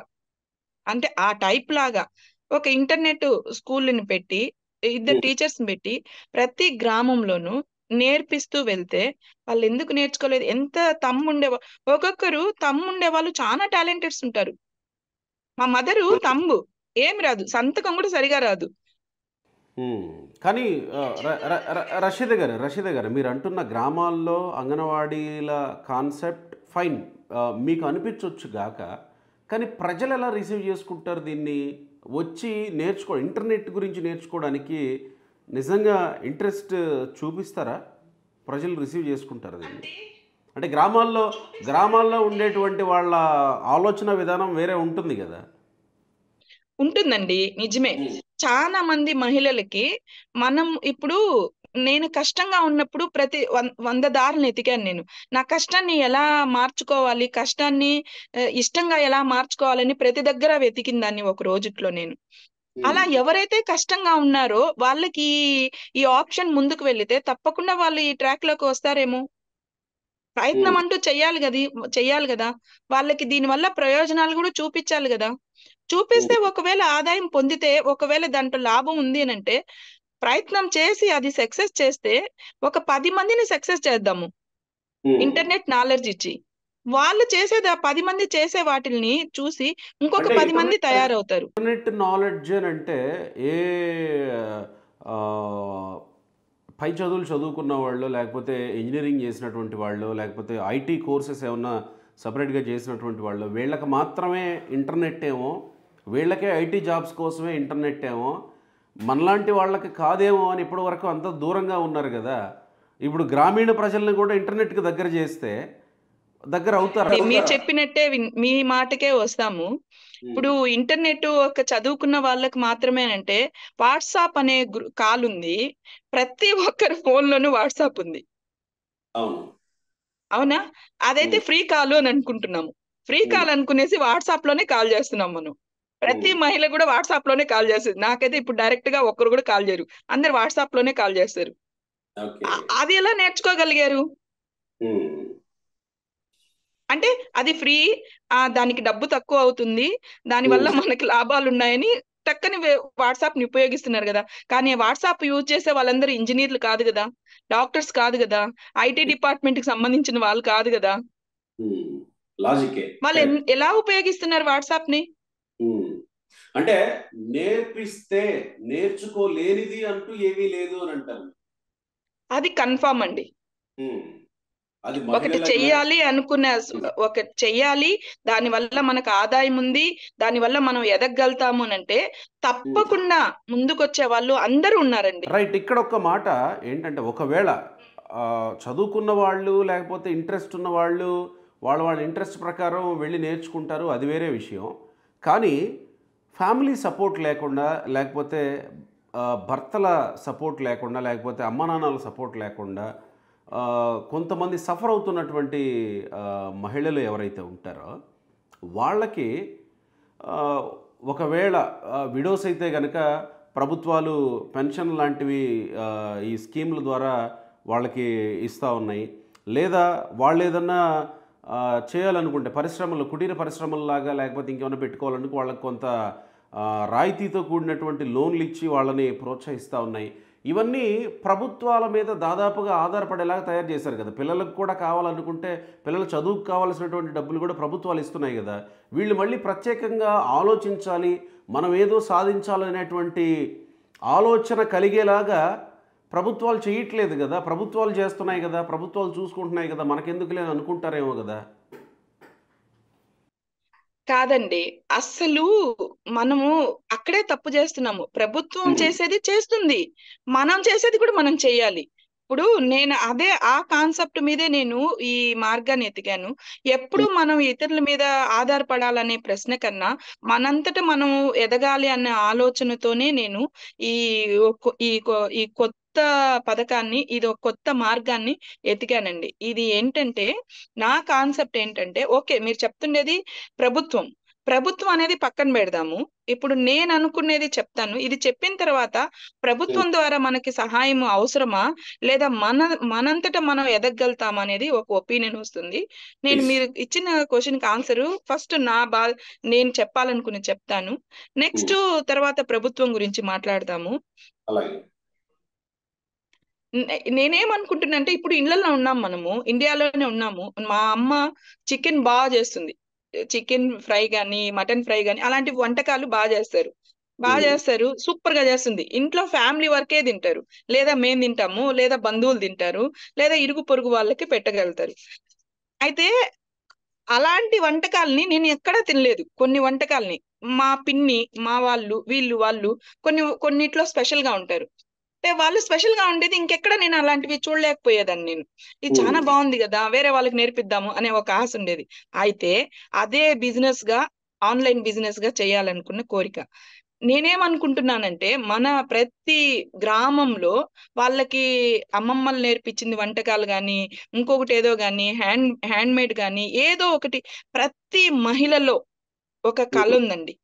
అంటే ఆ టైప్ లాగా ఒక ఇంటర్నెట్ స్కూల్ని పెట్టి, ఇద్దరు టీచర్స్ పెట్టి ప్రతి గ్రామంలోనూ నేర్పిస్తూ వెళ్తే వాళ్ళు ఎందుకు నేర్చుకోలేదు? ఎంత ఒక్కొక్కరు తమ్ముండే వాళ్ళు చాలా టాలెంటెడ్స్ ఉంటారు. మా మదరు తమ్ము ఏం రాదు, సంతకం కూడా సరిగా రాదు. కానీ రషీద గారు మీరు అంటున్న గ్రామాల్లో అంగన్వాడీల కాన్సెప్ట్ ఫైన్, మీకు అనిపించవచ్చు గాక, కానీ ప్రజలు ఎలా రిసీవ్ చేసుకుంటారు దీన్ని? వచ్చి ఇంటర్నెట్ గురించి నేర్చుకోవడానికి నిజంగా ఇంట్రెస్ట్ చూపిస్తారా? ప్రజలు రిసీవ్ చేసుకుంటారు దీన్ని? అంటే గ్రామాల్లో ఉండేటువంటి వాళ్ళ ఆలోచన విధానం వేరే ఉంటుంది కదా. ఉంటుందండి, నిజమే. చాలా మంది మహిళలకి మనం ఇప్పుడు నేను కష్టంగా ఉన్నప్పుడు ప్రతి 100 దారులను ఎతికాను నేను. నా కష్టాన్ని ఎలా మార్చుకోవాలి, కష్టాన్ని ఇష్టంగా ఎలా మార్చుకోవాలని ప్రతి దగ్గర వెతికిన దాన్ని ఒక రోజుట్లో నేను. అలా ఎవరైతే కష్టంగా ఉన్నారో వాళ్ళకి ఈ ఆప్షన్ ముందుకు వెళితే తప్పకుండా వాళ్ళు ఈ ట్రాక్ లోకి వస్తారేమో. ప్రయత్నం అంటూ చెయ్యాలి కదా. వాళ్ళకి దీని వల్ల ప్రయోజనాలు కూడా చూపించాలి కదా. చూపిస్తే ఒకవేళ ఆదాయం పొందితే, ఒకవేళ దాంట్లో లాభం ఉంది అని అంటే, ప్రయత్నం చేసి అది సక్సెస్ చేస్తే ఒక 10 మందిని సక్సెస్ చేద్దాము. ఇంటర్నెట్ నాలెడ్జ్ ఇచ్చి వాళ్ళు చేసేది, ఆ 10 మంది చేసే వాటిని చూసి ఇంకొక 10 మంది తయారవుతారు. ఇంటర్నెట్ నాలెడ్జ్ అని అంటే ఏ పై చదువులు చదువుకున్న వాళ్ళు, లేకపోతే ఇంజనీరింగ్ చేసినటువంటి వాళ్ళు, లేకపోతే ఐటీ కోర్సెస్ ఏమన్నా సపరేట్గా చేసినటువంటి వాళ్ళు, వీళ్ళకి మాత్రమే ఇంటర్నెట్ ఏమో, వీళ్ళకే ఐటీ జాబ్స్ కోసమే ఇంటర్నెట్ ఏమో, మనలాంటి వాళ్ళకి కాదేమో అని ఇప్పటివరకు అంత దూరంగా ఉన్నారు కదా. ఇప్పుడు గ్రామీణ ప్రజల్ని కూడా ఇంటర్నెట్కి దగ్గర చేస్తే దగ్గర అవుతారా? మీరు చెప్పినట్టే మీ మాటకే వస్తాము. ఇప్పుడు ఇంటర్నెట్ ఒక చదువుకున్న వాళ్ళకి మాత్రమేనంటే వాట్సాప్ అనే కాల్ ఉంది. ప్రతి ఒక్కరి ఫోన్ లోనూ వాట్సాప్ ఉంది. అవును. అవునా? అదైతే ఫ్రీ కాల్ అని అనుకుంటున్నాము. ఫ్రీ కాల్ అనుకునేసి వాట్సాప్ లోనే కాల్ చేస్తున్నాం మనం. ప్రతి మహిళ కూడా వాట్సాప్ లోనే కాల్ చేస్తుంది. నాకైతే ఇప్పుడు డైరెక్ట్ గా ఒక్కరు కూడా కాల్ చేయరు. అందరు వాట్సాప్ లోనే కాల్ చేస్తారు. అది ఎలా నేర్చుకోగలిగారు? అంటే అది ఫ్రీ, దానికి డబ్బు తక్కువ అవుతుంది, దానివల్ల మనకి లాభాలు ఉన్నాయని టక్కని వాట్సాప్ ని ఉపయోగిస్తున్నారు కదా. కానీ వాట్సాప్ యూజ్ చేసే వాళ్ళందరూ ఇంజనీర్లు కాదు కదా, డాక్టర్స్ కాదు కదా, ఐటీ డిపార్ట్మెంట్ కి సంబంధించిన వాళ్ళు కాదు కదా. లాజికే. వాళ్ళు ఎలా ఉపయోగిస్తున్నారు వాట్సాప్ ని? అంటే నేర్పిస్తే నేర్చుకోలేనిది అంటూ ఏమీ లేదు అని అంటారు. అది కన్ఫామ్ అండి. అది ఒకటి చెయ్యాలి అనుకున్న, ఒకటి చెయ్యాలి, దానివల్ల మనకు ఆదాయం ఉంది, దానివల్ల మనం ఎదగలుగుతాము అంటే తప్పకుండా ముందుకొచ్చే వాళ్ళు అందరూ ఉన్నారండి. రైట్. ఇక్కడ ఒక మాట ఏంటంటే, ఒకవేళ చదువుకున్న వాళ్ళు లేకపోతే ఇంట్రెస్ట్ ఉన్న వాళ్ళు వాళ్ళ ఇంట్రెస్ట్ ప్రకారం వెళ్ళి నేర్చుకుంటారు, అది వేరే విషయం. కానీ ఫ్యామిలీ సపోర్ట్ లేకుండా, లేకపోతే భర్తల సపోర్ట్ లేకుండా, లేకపోతే అమ్మ నాన్నల సపోర్ట్ లేకుండా కొంతమంది సఫర్ అవుతున్నటువంటి మహిళలు ఎవరైతే ఉంటారో వాళ్ళకి ఒకవేళ విడోస్ అయితే కనుక ప్రభుత్వాలు పెన్షన్ లాంటివి ఈ స్కీముల ద్వారా వాళ్ళకి ఇస్తూ ఉన్నాయి. లేదా వాళ్ళు ఏదన్నా చేయాలనుకుంటే పరిశ్రమలు, కుటీర పరిశ్రమల్లాగా లేకపోతే ఇంకేమైనా పెట్టుకోవాలనుకో వాళ్ళకి కొంత రాయితీతో కూడినటువంటి లోన్లు ఇచ్చి వాళ్ళని ప్రోత్సహిస్తూ ఉన్నాయి. ఇవన్నీ ప్రభుత్వాల మీద దాదాపుగా ఆధారపడేలాగా తయారు చేశారు కదా. పిల్లలకు కూడా కావాలనుకుంటే పిల్లల చదువుకు కావాల్సినటువంటి డబ్బులు కూడా ప్రభుత్వాలు ఇస్తున్నాయి కదా. వీళ్ళు మళ్ళీ ప్రత్యేకంగా ఆలోచించాలి, మనం ఏదో సాధించాలనేటువంటి ఆలోచన కలిగేలాగా ప్రభుత్వాలు చేయట్లేదు కదా. ప్రభుత్వాలు చేస్తున్నాయి కదా, ప్రభుత్వాలు చూసుకుంటున్నాయి కదా, మనకెందుకు లేని అనుకుంటారేమో కదా. కాదండి, అస్సలు మనము అక్కడే తప్పు చేస్తున్నాము. ప్రభుత్వం చేసేది చేస్తుంది, మనం చేసేది కూడా మనం చేయాలి. ఇప్పుడు నేను అదే ఆ కాన్సెప్ట్ మీదే నేను ఈ మార్గాన్ని ఎతికాను. ఎప్పుడు మనం ఇతరుల మీద ఆధారపడాలనే ప్రశ్న కన్నా మనంతట మనం ఎదగాలి అనే ఆలోచనతోనే నేను ఈ ఈ కొత్త పథకాన్ని, ఇది ఒక కొత్త మార్గాన్ని ఎతికానండి. ఇది ఏంటంటే, నా కాన్సెప్ట్ ఏంటంటే, ఓకే మీరు చెప్తుండేది ప్రభుత్వం ప్రభుత్వం అనేది పక్కన పెడదాము. ఇప్పుడు నేను అనుకునేది చెప్తాను. ఇది చెప్పిన తర్వాత ప్రభుత్వం ద్వారా మనకి సహాయం అవసరమా, లేదా మనంతట మనం ఎదగలుగుతాం అనేది ఒక ఒపీనియన్ వస్తుంది. నేను మీరు ఇచ్చిన క్వశ్చన్ కి ఆన్సర్ ఫస్ట్ నేను చెప్పాలనుకుని చెప్తాను. నెక్స్ట్ తర్వాత ప్రభుత్వం గురించి మాట్లాడదాము. నేనేమనుకుంటున్నా అంటే, ఇప్పుడు ఇళ్లలో ఉన్నాం, మనము ఇండియాలోనే ఉన్నాము. మా అమ్మ చికెన్ బాగా చేస్తుంది. చికెన్ ఫ్రై గాని, మటన్ ఫ్రై గాని, అలాంటి వంటకాలు బాగా చేస్తారు, సూపర్ గా చేస్తుంది. ఇంట్లో ఫ్యామిలీ వరకే తింటారు, లేదా మేము తింటాము, లేదా బంధువులు తింటారు, లేదా ఇరుగు పొరుగు వాళ్ళకి పెట్టగలుగుతారు. అయితే అలాంటి వంటకాలని నేను ఎక్కడా తినలేదు. కొన్ని వంటకాలని మా పిన్ని, మా వాళ్ళు కొన్నిట్లో స్పెషల్ గా ఉంటారు. అంటే వాళ్ళు స్పెషల్ గా ఉండేది ఇంకెక్కడ నేను అలాంటివి చూడలేకపోయేదాన్ని. నేను ఇది చాలా బాగుంది కదా, వేరే వాళ్ళకి నేర్పిద్దాము అనే ఒక ఆశ ఉండేది. అయితే అదే బిజినెస్ గా, ఆన్లైన్ బిజినెస్ గా చేయాలనుకున్న కోరిక. నేనేమనుకుంటున్నానంటే, మన ప్రతి గ్రామంలో వాళ్ళకి అమ్మమ్మలు నేర్పించింది వంటకాలు గాని, ఇంకొకటి ఏదో గాని, హ్యాండ్ మేడ్ గాని, ఏదో ఒకటి, ప్రతి మహిళలో ఒక కళ ఉందండి.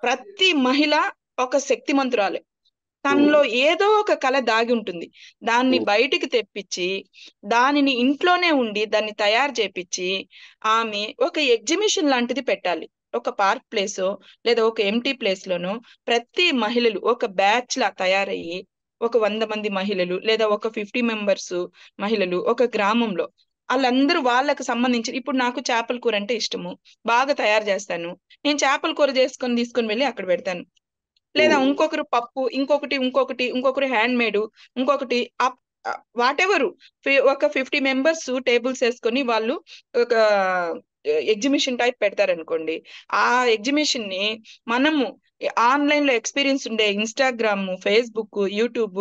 ప్రతి మహిళ ఒక శక్తిమంతురాలే. తనలో ఏదో ఒక కళ దాగి ఉంటుంది. దాన్ని బయటికి తెప్పించి, దానిని ఇంట్లోనే ఉండి దాన్ని తయారు చేపించి, ఆమె ఒక ఎగ్జిబిషన్ లాంటిది పెట్టాలి. ఒక పార్క్ ప్లేసో లేదా ఒక ఎంటీ ప్లేస్ లోనో ప్రతి మహిళలు ఒక బ్యాచ్ లా తయారయ్యి, ఒక 100 మంది మహిళలు లేదా ఒక 50 మెంబర్స్ మహిళలు ఒక గ్రామంలో, వాళ్ళందరూ వాళ్ళకి సంబంధించి, ఇప్పుడు నాకు చేపల కూర అంటే ఇష్టము, బాగా తయారు చేస్తాను, నేను చేపల కూర తీసుకొని వెళ్ళి అక్కడ పెడతాను. లేదా ఇంకొకరు పప్పు, ఇంకొకరు హ్యాండ్ మేడ్, ఇంకొకటి వాట్ ఎవరు, ఒక 50 మెంబర్స్ టేబుల్స్ వేసుకొని వాళ్ళు ఒక ఎగ్జిబిషన్ టైప్ పెడతారనుకోండి. ఆ ఎగ్జిబిషన్ ని మనము ఆన్లైన్ లో ఎక్స్పీరియన్స్ ఉండే ఇన్స్టాగ్రామ్, ఫేస్బుక్, యూట్యూబ్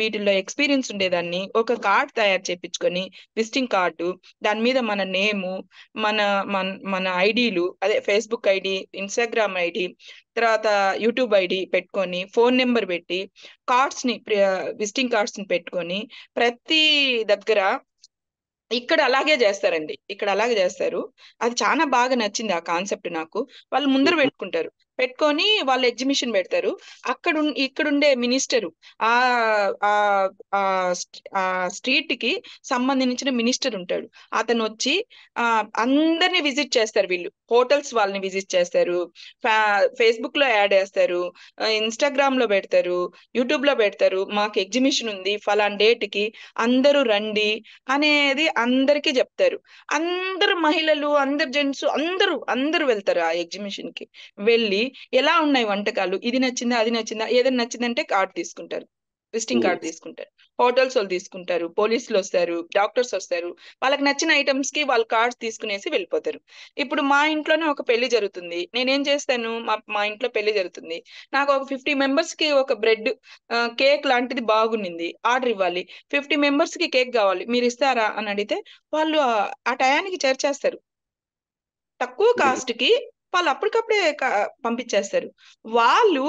వీటిల్లో ఎక్స్పీరియన్స్ ఉండేదాన్ని ఒక కార్డ్ తయారు చేపించుకొని, విజిటింగ్ కార్డు, దాని మీద మన నేము, మన మన మన ఐడీలు, అదే ఫేస్బుక్ ఐడి, ఇన్స్టాగ్రామ్ ఐడి, తర్వాత యూట్యూబ్ ఐడి పెట్టుకొని, ఫోన్ నెంబర్ పెట్టి, కార్డ్స్ ని విజిటింగ్ కార్డ్స్ ని పెట్టుకొని ప్రతి దగ్గర ఇక్కడ అలాగే చేస్తారండి. ఇక్కడ అలాగే చేస్తారు. అది చాలా బాగా నచ్చింది ఆ కాన్సెప్ట్ నాకు. వాళ్ళు ముందర పెట్టుకుంటారు. పెట్టుకొని వాళ్ళు ఎగ్జిబిషన్ పెడతారు. ఇక్కడుండే మినిస్టరు, ఆ ఆ ఆ ఆ స్ట్రీట్ కి సంబంధించిన మినిస్టర్ ఉంటాడు. అతను వచ్చి అందరిని విజిట్ చేస్తారు. వీళ్ళు హోటల్స్ వాళ్ళని విజిట్ చేస్తారు, ఫేస్బుక్ లో యాడ్ వేస్తారు, ఇన్స్టాగ్రామ్ లో పెడతారు, యూట్యూబ్ లో పెడతారు. మాకు ఎగ్జిబిషన్ ఉంది ఫలాన్ డేట్ కి, అందరూ రండి అనేది అందరికీ చెప్తారు. అందరు మహిళలు, అందరు జెంట్స్, అందరూ అందరూ వెళ్తారు ఆ ఎగ్జిబిషన్ కి. వెళ్ళి ఎలా ఉన్నాయి వంటకాలు, ఇది నచ్చిందా, అది నచ్చిందా, ఏదైనా నచ్చిందంటే కార్డు తీసుకుంటారు, విజిటింగ్ కార్డు తీసుకుంటారు. హోటల్స్ వాళ్ళు తీసుకుంటారు, పోలీసులు వస్తారు, డాక్టర్స్ వస్తారు. వాళ్ళకి నచ్చిన ఐటమ్స్ కి వాళ్ళు కార్డ్స్ తీసుకునేసి వెళ్ళిపోతారు. ఇప్పుడు మా ఇంట్లోనే ఒక పెళ్లి జరుగుతుంది. నేనేం చేస్తాను, మా ఇంట్లో పెళ్లి జరుగుతుంది, నాకు ఒక 50 మెంబర్స్ కి ఒక బ్రెడ్ కేక్ లాంటిది బాగుండింది, ఆర్డర్ ఇవ్వాలి. 50 మెంబర్స్ కి కేక్ కావాలి, మీరు ఇస్తారా అని అడిగితే వాళ్ళు ఆ టయానికి చేర్చేస్తారు. తక్కువ కాస్ట్ కి వాళ్ళు అప్పటికప్పుడే పంపించేస్తారు. వాళ్ళు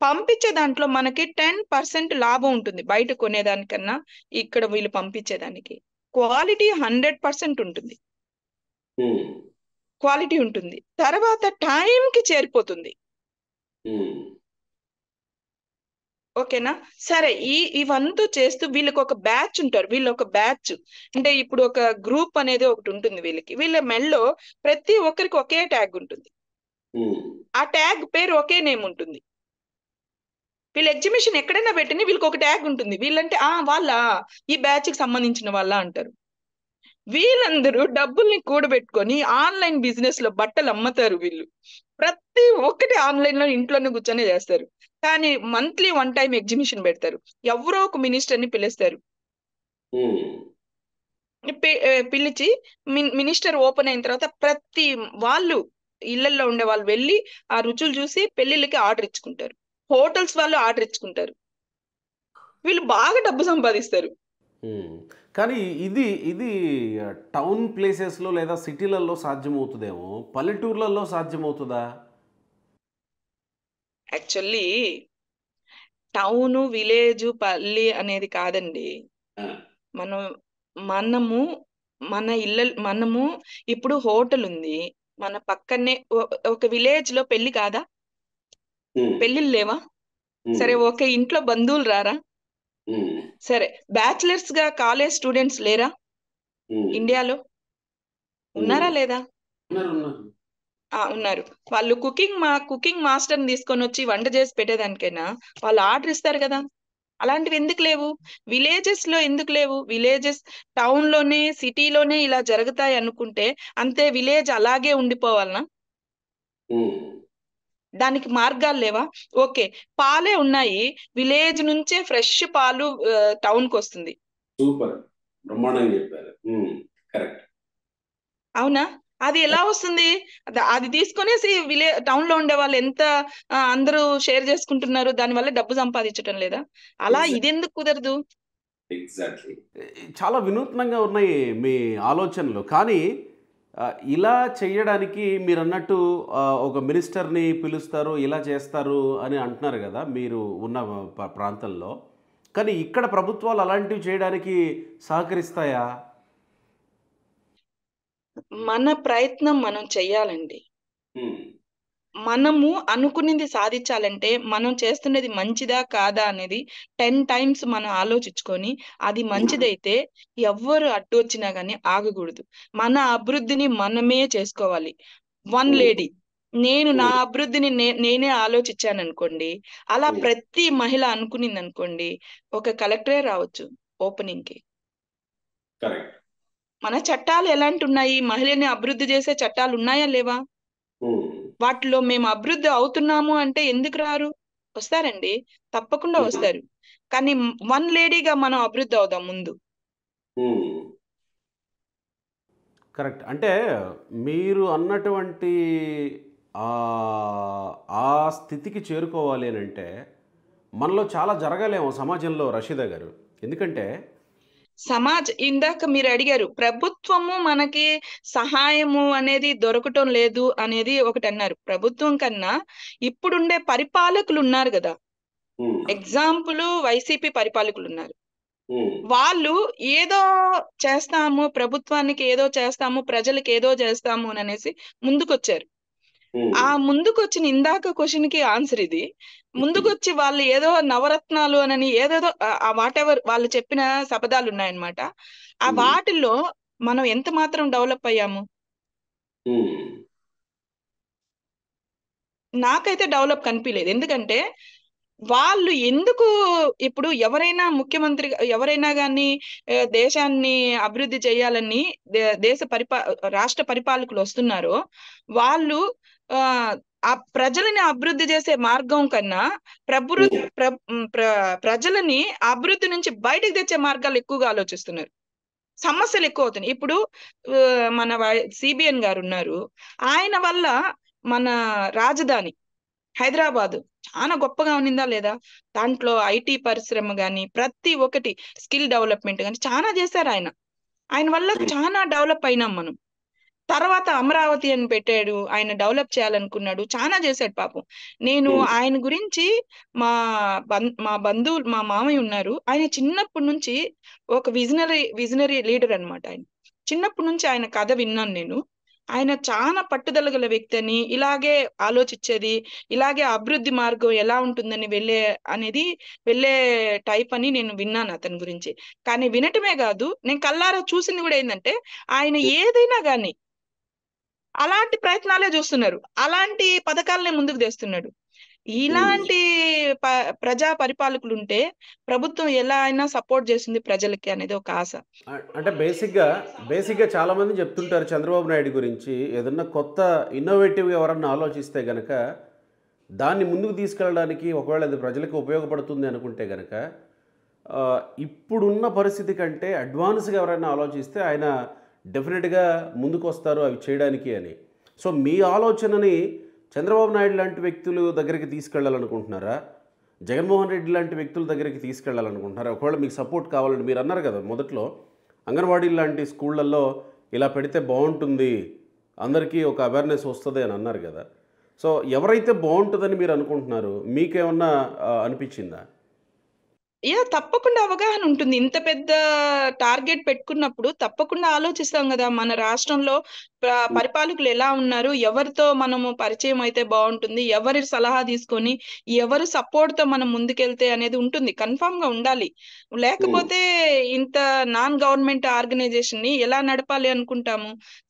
పంపించే దాంట్లో మనకి 10% లాభం ఉంటుంది బయట కొనేదానికన్నా. ఇక్కడ వీళ్ళు పంపించేదానికి క్వాలిటీ 100% ఉంటుంది. క్వాలిటీ ఉంటుంది. తర్వాత టైంకి చేరిపోతుంది. ఓకేనా? సరే, ఇవంతా చేస్తూ వీళ్ళకి ఒక బ్యాచ్ ఉంటారు. వీళ్ళు ఒక బ్యాచ్ అంటే ఇప్పుడు ఒక గ్రూప్ అనేది ఒకటి ఉంటుంది వీళ్ళకి. వీళ్ళ మెల్లో ప్రతి ఒక్కరికి ఒకే ట్యాగ్ ఉంటుంది. ఆ ట్యాగ్ పేరు ఒకే నేమ్ ఉంటుంది. వీళ్ళ ఎగ్జిబిషన్ ఎక్కడైనా పెట్టిన వీళ్ళకి ఒక ట్యాగ్ ఉంటుంది. వీళ్ళంటే వాళ్ళ ఈ బ్యాచ్ కి సంబంధించిన వాళ్ళ అంటారు. వీళ్ళందరూ డబ్బుల్ని కూడబెట్టుకొని ఆన్లైన్ బిజినెస్ లో బట్టలు అమ్ముతారు. వీళ్ళు ప్రతి ఒక్కటి ఆన్లైన్ లో ఇంట్లోనే కూర్చొని చేస్తారు. కానీ మంత్లీ 1 టైం ఎగ్జిబిషన్ పెడతారు. ఎవరో ఒక మినిస్టర్ ని పిలుస్తారు. పిలిచి మినిస్టర్ ఓపెన్ అయిన తర్వాత ప్రతి వాళ్ళు ఇళ్లలో ఉండే వాళ్ళు వెళ్ళి ఆ రుచులు చూసి పెళ్లిళ్ళకి ఆర్డర్ ఇచ్చుకుంటారు. హోటల్స్ వాళ్ళు ఆర్డర్ ఇచ్చుకుంటారు. వీళ్ళు బాగా డబ్బు సంపాదిస్తారు. కానీ ఇది ఇది టౌన్ ప్లేసెస్లో లేదా సిటీలలో సాధ్యమవుతుందేమో, పల్లెటూర్లలో సాధ్యమవుతుందా? యాక్చువల్లీ టౌను, విలేజ్, పల్లి అనేది కాదండి. మనం మనము మనము ఇప్పుడు హోటల్ ఉంది మన పక్కనే. ఒక విలేజ్ లో పెళ్లి కాదా? పెళ్లిళ్ళు లేవా? సరే, ఓకే, ఇంట్లో బంధువులు రారా? సరే, బ్యాచిలర్స్ గా కాలేజ్ స్టూడెంట్స్ లేరా ఇండియాలో? ఉన్నారా లేదా? ఉన్నారు. వాళ్ళు కుకింగ్ మాస్టర్ ని తీసుకొని వచ్చి వంట చేసి పెట్టేదానికైనా వాళ్ళు ఆర్డర్ ఇస్తారు కదా. అలాంటివి ఎందుకు లేవు? విలేజెస్ లో ఎందుకు లేవు? విలేజెస్ టౌన్ లోనే, సిటీలోనే ఇలా జరుగుతాయి అనుకుంటే అంతే విలేజ్ అలాగే ఉండిపోవాలనా? దానికి మార్గాలు లేవా? ఓకే, పాలే ఉన్నాయి, విలేజ్ నుంచే ఫ్రెష్ పాలు టౌన్ కు వస్తుంది. సూపర్, బ్రహ్మాండంగా చెప్పారు. కరెక్ట్. అవునా? అది ఎలా వస్తుంది? అది తీసుకొనేసి టౌన్ లో ఉండే వాళ్ళు ఎంత అందరూ షేర్ చేసుకుంటున్నారు, దానివల్ల డబ్బు సంపాదించడం లేదా? అలా ఇదెందుకు కుదరదు? ఎగ్జాక్ట్లీ. చాలా వినూత్నంగా ఉన్నాయి మీ ఆలోచనలు. కానీ ఇలా చేయడానికి మీరు అన్నట్టు ఒక మినిస్టర్ని పిలుస్తారు, ఇలా చేస్తారు అని అంటున్నారు కదా మీరు ఉన్న ప్రాంతంలో. కానీ ఇక్కడ ప్రభుత్వాలు అలాంటివి చేయడానికి సహకరిస్తాయా? మన ప్రయత్నం మనం చెయ్యాలండి. మనము అనుకున్నది సాధించాలంటే మనం చేస్తున్నది మంచిదా కాదా అనేది 10 టైమ్స్ మనం ఆలోచించుకొని, అది మంచిదైతే ఎవ్వరు అడ్డు వచ్చినా గానీ ఆగకూడదు. మన అభివృద్ధిని మనమే చేసుకోవాలి. వన్ లేడీ, నేను నా అభివృద్ధిని నేనే ఆలోచించాను అనుకోండి, అలా ప్రతి మహిళ అనుకునింది అనుకోండి, ఒక కలెక్టరే రావచ్చు ఓపెనింగ్ కి. మన చట్టాలు ఎలాంటి ఉన్నాయి? మహిళని అభివృద్ధి చేసే చట్టాలు ఉన్నాయా లేవా? వాటిలో మేము అభివృద్ధి అవుతున్నాము అంటే ఎందుకు రారు? వస్తారండి, తప్పకుండా వస్తారు. కానీ వన్ లేడీగా మనం అభివృద్ధి అవుదాం ముందు. కరెక్ట్. అంటే మీరు అన్నటువంటి ఆ స్థితికి చేరుకోవాలి అని అంటే మనలో చాలా జరగాలేమో సమాజంలో రషీదా గారు. ఎందుకంటే ఇందాక మీరు అడిగారు, ప్రభుత్వము మనకి సహాయము అనేది దొరకటం లేదు అనేది ఒకటి అన్నారు. ప్రభుత్వం కన్నా ఇప్పుడుండే పరిపాలకులు ఉన్నారు కదా, ఉమ్, ఎగ్జాంపుల్ వైసీపీ పరిపాలకులు ఉన్నారు. ఉమ్, వాళ్ళు ఏదో చేస్తాము, ప్రభుత్వానికి ఏదో చేస్తాము, ప్రజలకు ఏదో చేస్తాము అని అనేసి ముందుకొచ్చారు. ఉమ్, ఆ ముందుకొచ్చిన ఇందాక క్వశ్చన్ కి ఆన్సర్ ఇది. ముందుకొచ్చి వాళ్ళు ఏదో నవరత్నాలు అని ఏదేదో ఆ వాట్ ఎవర్ వాళ్ళు చెప్పిన శపథాలు ఉన్నాయన్నమాట. ఆ ఉమ్, వాటిల్లో మనం ఎంత మాత్రం డెవలప్ అయ్యాము? ఉమ్, నాకైతే డెవలప్ కనిపించలేదు. ఎందుకంటే వాళ్ళు ఎందుకు, ఇప్పుడు ఎవరైనా ముఖ్యమంత్రి, ఎవరైనా కానీ దేశాన్ని అభివృద్ధి చేయాలని దేశ రాష్ట్ర పరిపాలకులు వస్తున్నారో, వాళ్ళు ఆ ఆ ప్రజలని అభివృద్ధి చేసే మార్గం కన్నా ప్రభు ఉమ్, ప్ర ప్రజలని అభివృద్ధి నుంచి బయటకు తెచ్చే మార్గాలు ఎక్కువగా ఆలోచిస్తున్నారు. సమస్యలు ఎక్కువ అవుతున్నాయి. ఇప్పుడు మన సిబిఎన్ గారు ఉన్నారు. ఆయన వల్ల మన రాజధాని హైదరాబాద్ చాలా గొప్పగా ఉన్నిందా లేదా? దాంట్లో ఐటీ పరిశ్రమ గాని, ప్రతి ఒక్కటి స్కిల్ డెవలప్మెంట్ గాని చాలా చేశారు ఆయన. ఆయన వల్ల చాలా డెవలప్ అయినాం మనం. తర్వాత అమరావతి అని పెట్టాడు, ఆయన డెవలప్ చేయాలనుకున్నాడు, చాలా చేశాడు పాపం. నేను ఉమ్, ఆయన గురించి మా మా బంధువులు, మా మామయ్య ఉన్నారు, ఆయన చిన్నప్పటి నుంచి ఒక విజనరీ లీడర్ అన్నమాట. ఆయన చిన్నప్పటి నుంచి ఆయన కథ విన్నాను నేను. ఆయన చాలా పట్టుదల గల వ్యక్తి అని, ఇలాగే ఆలోచించేది, ఇలాగే అభివృద్ధి మార్గం ఎలా ఉంటుందని వెళ్ళే టైప్ అని నేను విన్నాను అతని గురించి. కానీ వినటమే కాదు, నేను కల్లారా చూసింది కూడా ఏంటంటే, ఆయన ఏదైనా గాని అలాంటి ప్రయత్నాలే చూస్తున్నారు, అలాంటి పథకాలనే ముందుకు తెస్తున్నాడు. ఉమ్. ఇలాంటి ప్రజా పరిపాలకులు ఉంటే ప్రభుత్వం ఎలా అయినా సపోర్ట్ చేస్తుంది ప్రజలకి అనేది ఒక ఆశ. అంటే బేసిక్గా చాలామంది చెప్తుంటారు చంద్రబాబు నాయుడు గురించి, ఏదన్నా కొత్త ఇన్నోవేటివ్గా ఎవరన్నా ఆలోచిస్తే గనక దాన్ని ముందుకు తీసుకెళ్ళడానికి, ఒకవేళ అది ప్రజలకు ఉపయోగపడుతుంది అనుకుంటే గనక ఇప్పుడున్న పరిస్థితి కంటే అడ్వాన్స్గా ఎవరైనా ఆలోచిస్తే ఆయన డెఫినెట్గా ముందుకు వస్తారు అవి చేయడానికి అని. సో మీ ఆలోచనని చంద్రబాబు నాయుడు లాంటి వ్యక్తులు దగ్గరికి తీసుకెళ్ళాలనుకుంటున్నారా? జగన్మోహన్ రెడ్డి లాంటి వ్యక్తుల దగ్గరికి తీసుకెళ్ళాలనుకుంటున్నారా? ఒకవేళ మీకు సపోర్ట్ కావాలని మీరు అన్నారు కదా మొదట్లో, అంగన్వాడీ లాంటి స్కూళ్ళల్లో ఇలా పెడితే బాగుంటుంది, అందరికీ ఒక అవేర్నెస్ వస్తుంది అని అన్నారు కదా. సో ఎవరైతే బాగుంటుందని మీరు అనుకుంటున్నారు, మీకేమన్నా అనిపించిందా? తప్పకుండా అవగాహన ఉంటుంది. ఇంత పెద్ద టార్గెట్ పెట్టుకున్నప్పుడు తప్పకుండా ఆలోచిస్తాం కదా, మన రాష్ట్రంలో పరిపాలకులు ఎలా ఉన్నారు, ఎవరితో మనము పరిచయం అయితే బాగుంటుంది, ఎవరి సలహా తీసుకొని ఎవరి సపోర్ట్ తో మనం ముందుకెళ్తే అనేది ఉంటుంది, కన్ఫామ్ గా ఉండాలి. లేకపోతే ఇంత నాన్ గవర్నమెంట్ ఆర్గనైజేషన్ ని ఎలా నడపాలి అనుకుంటాము?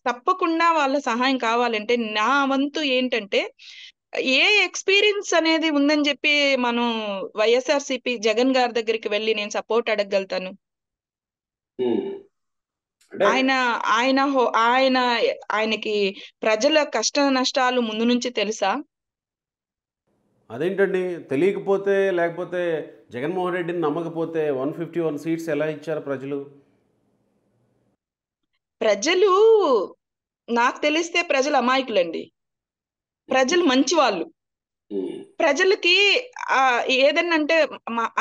తప్పకుండా వాళ్ళ సహాయం కావాలంటే నా వంతు ఏంటంటే, ఏ ఎక్స్పీరియన్స్ అనేది ఉందని చెప్పి మనం వైఎస్ఆర్సీపీ జగన్ గారి దగ్గరికి వెళ్ళి నేను సపోర్ట్ అడగగలుగుతాను? అంటే ఆయన ఆయన ఆయన ఆయనకి ప్రజల కష్ట నష్టాలు ముందు నుంచి తెలుసా? అదేంటండి తెలియకపోతే, లేకపోతే జగన్మోహన్ రెడ్డిని నమ్మకపోతే 151 సీట్స్ ఎలా ఇచ్చారు ప్రజలు? ప్రజలు, నాకు తెలిస్తే ప్రజలు అమాయకులండి. ప్రజలు మంచి వాళ్ళు. ప్రజలకి ఏదన్నంటే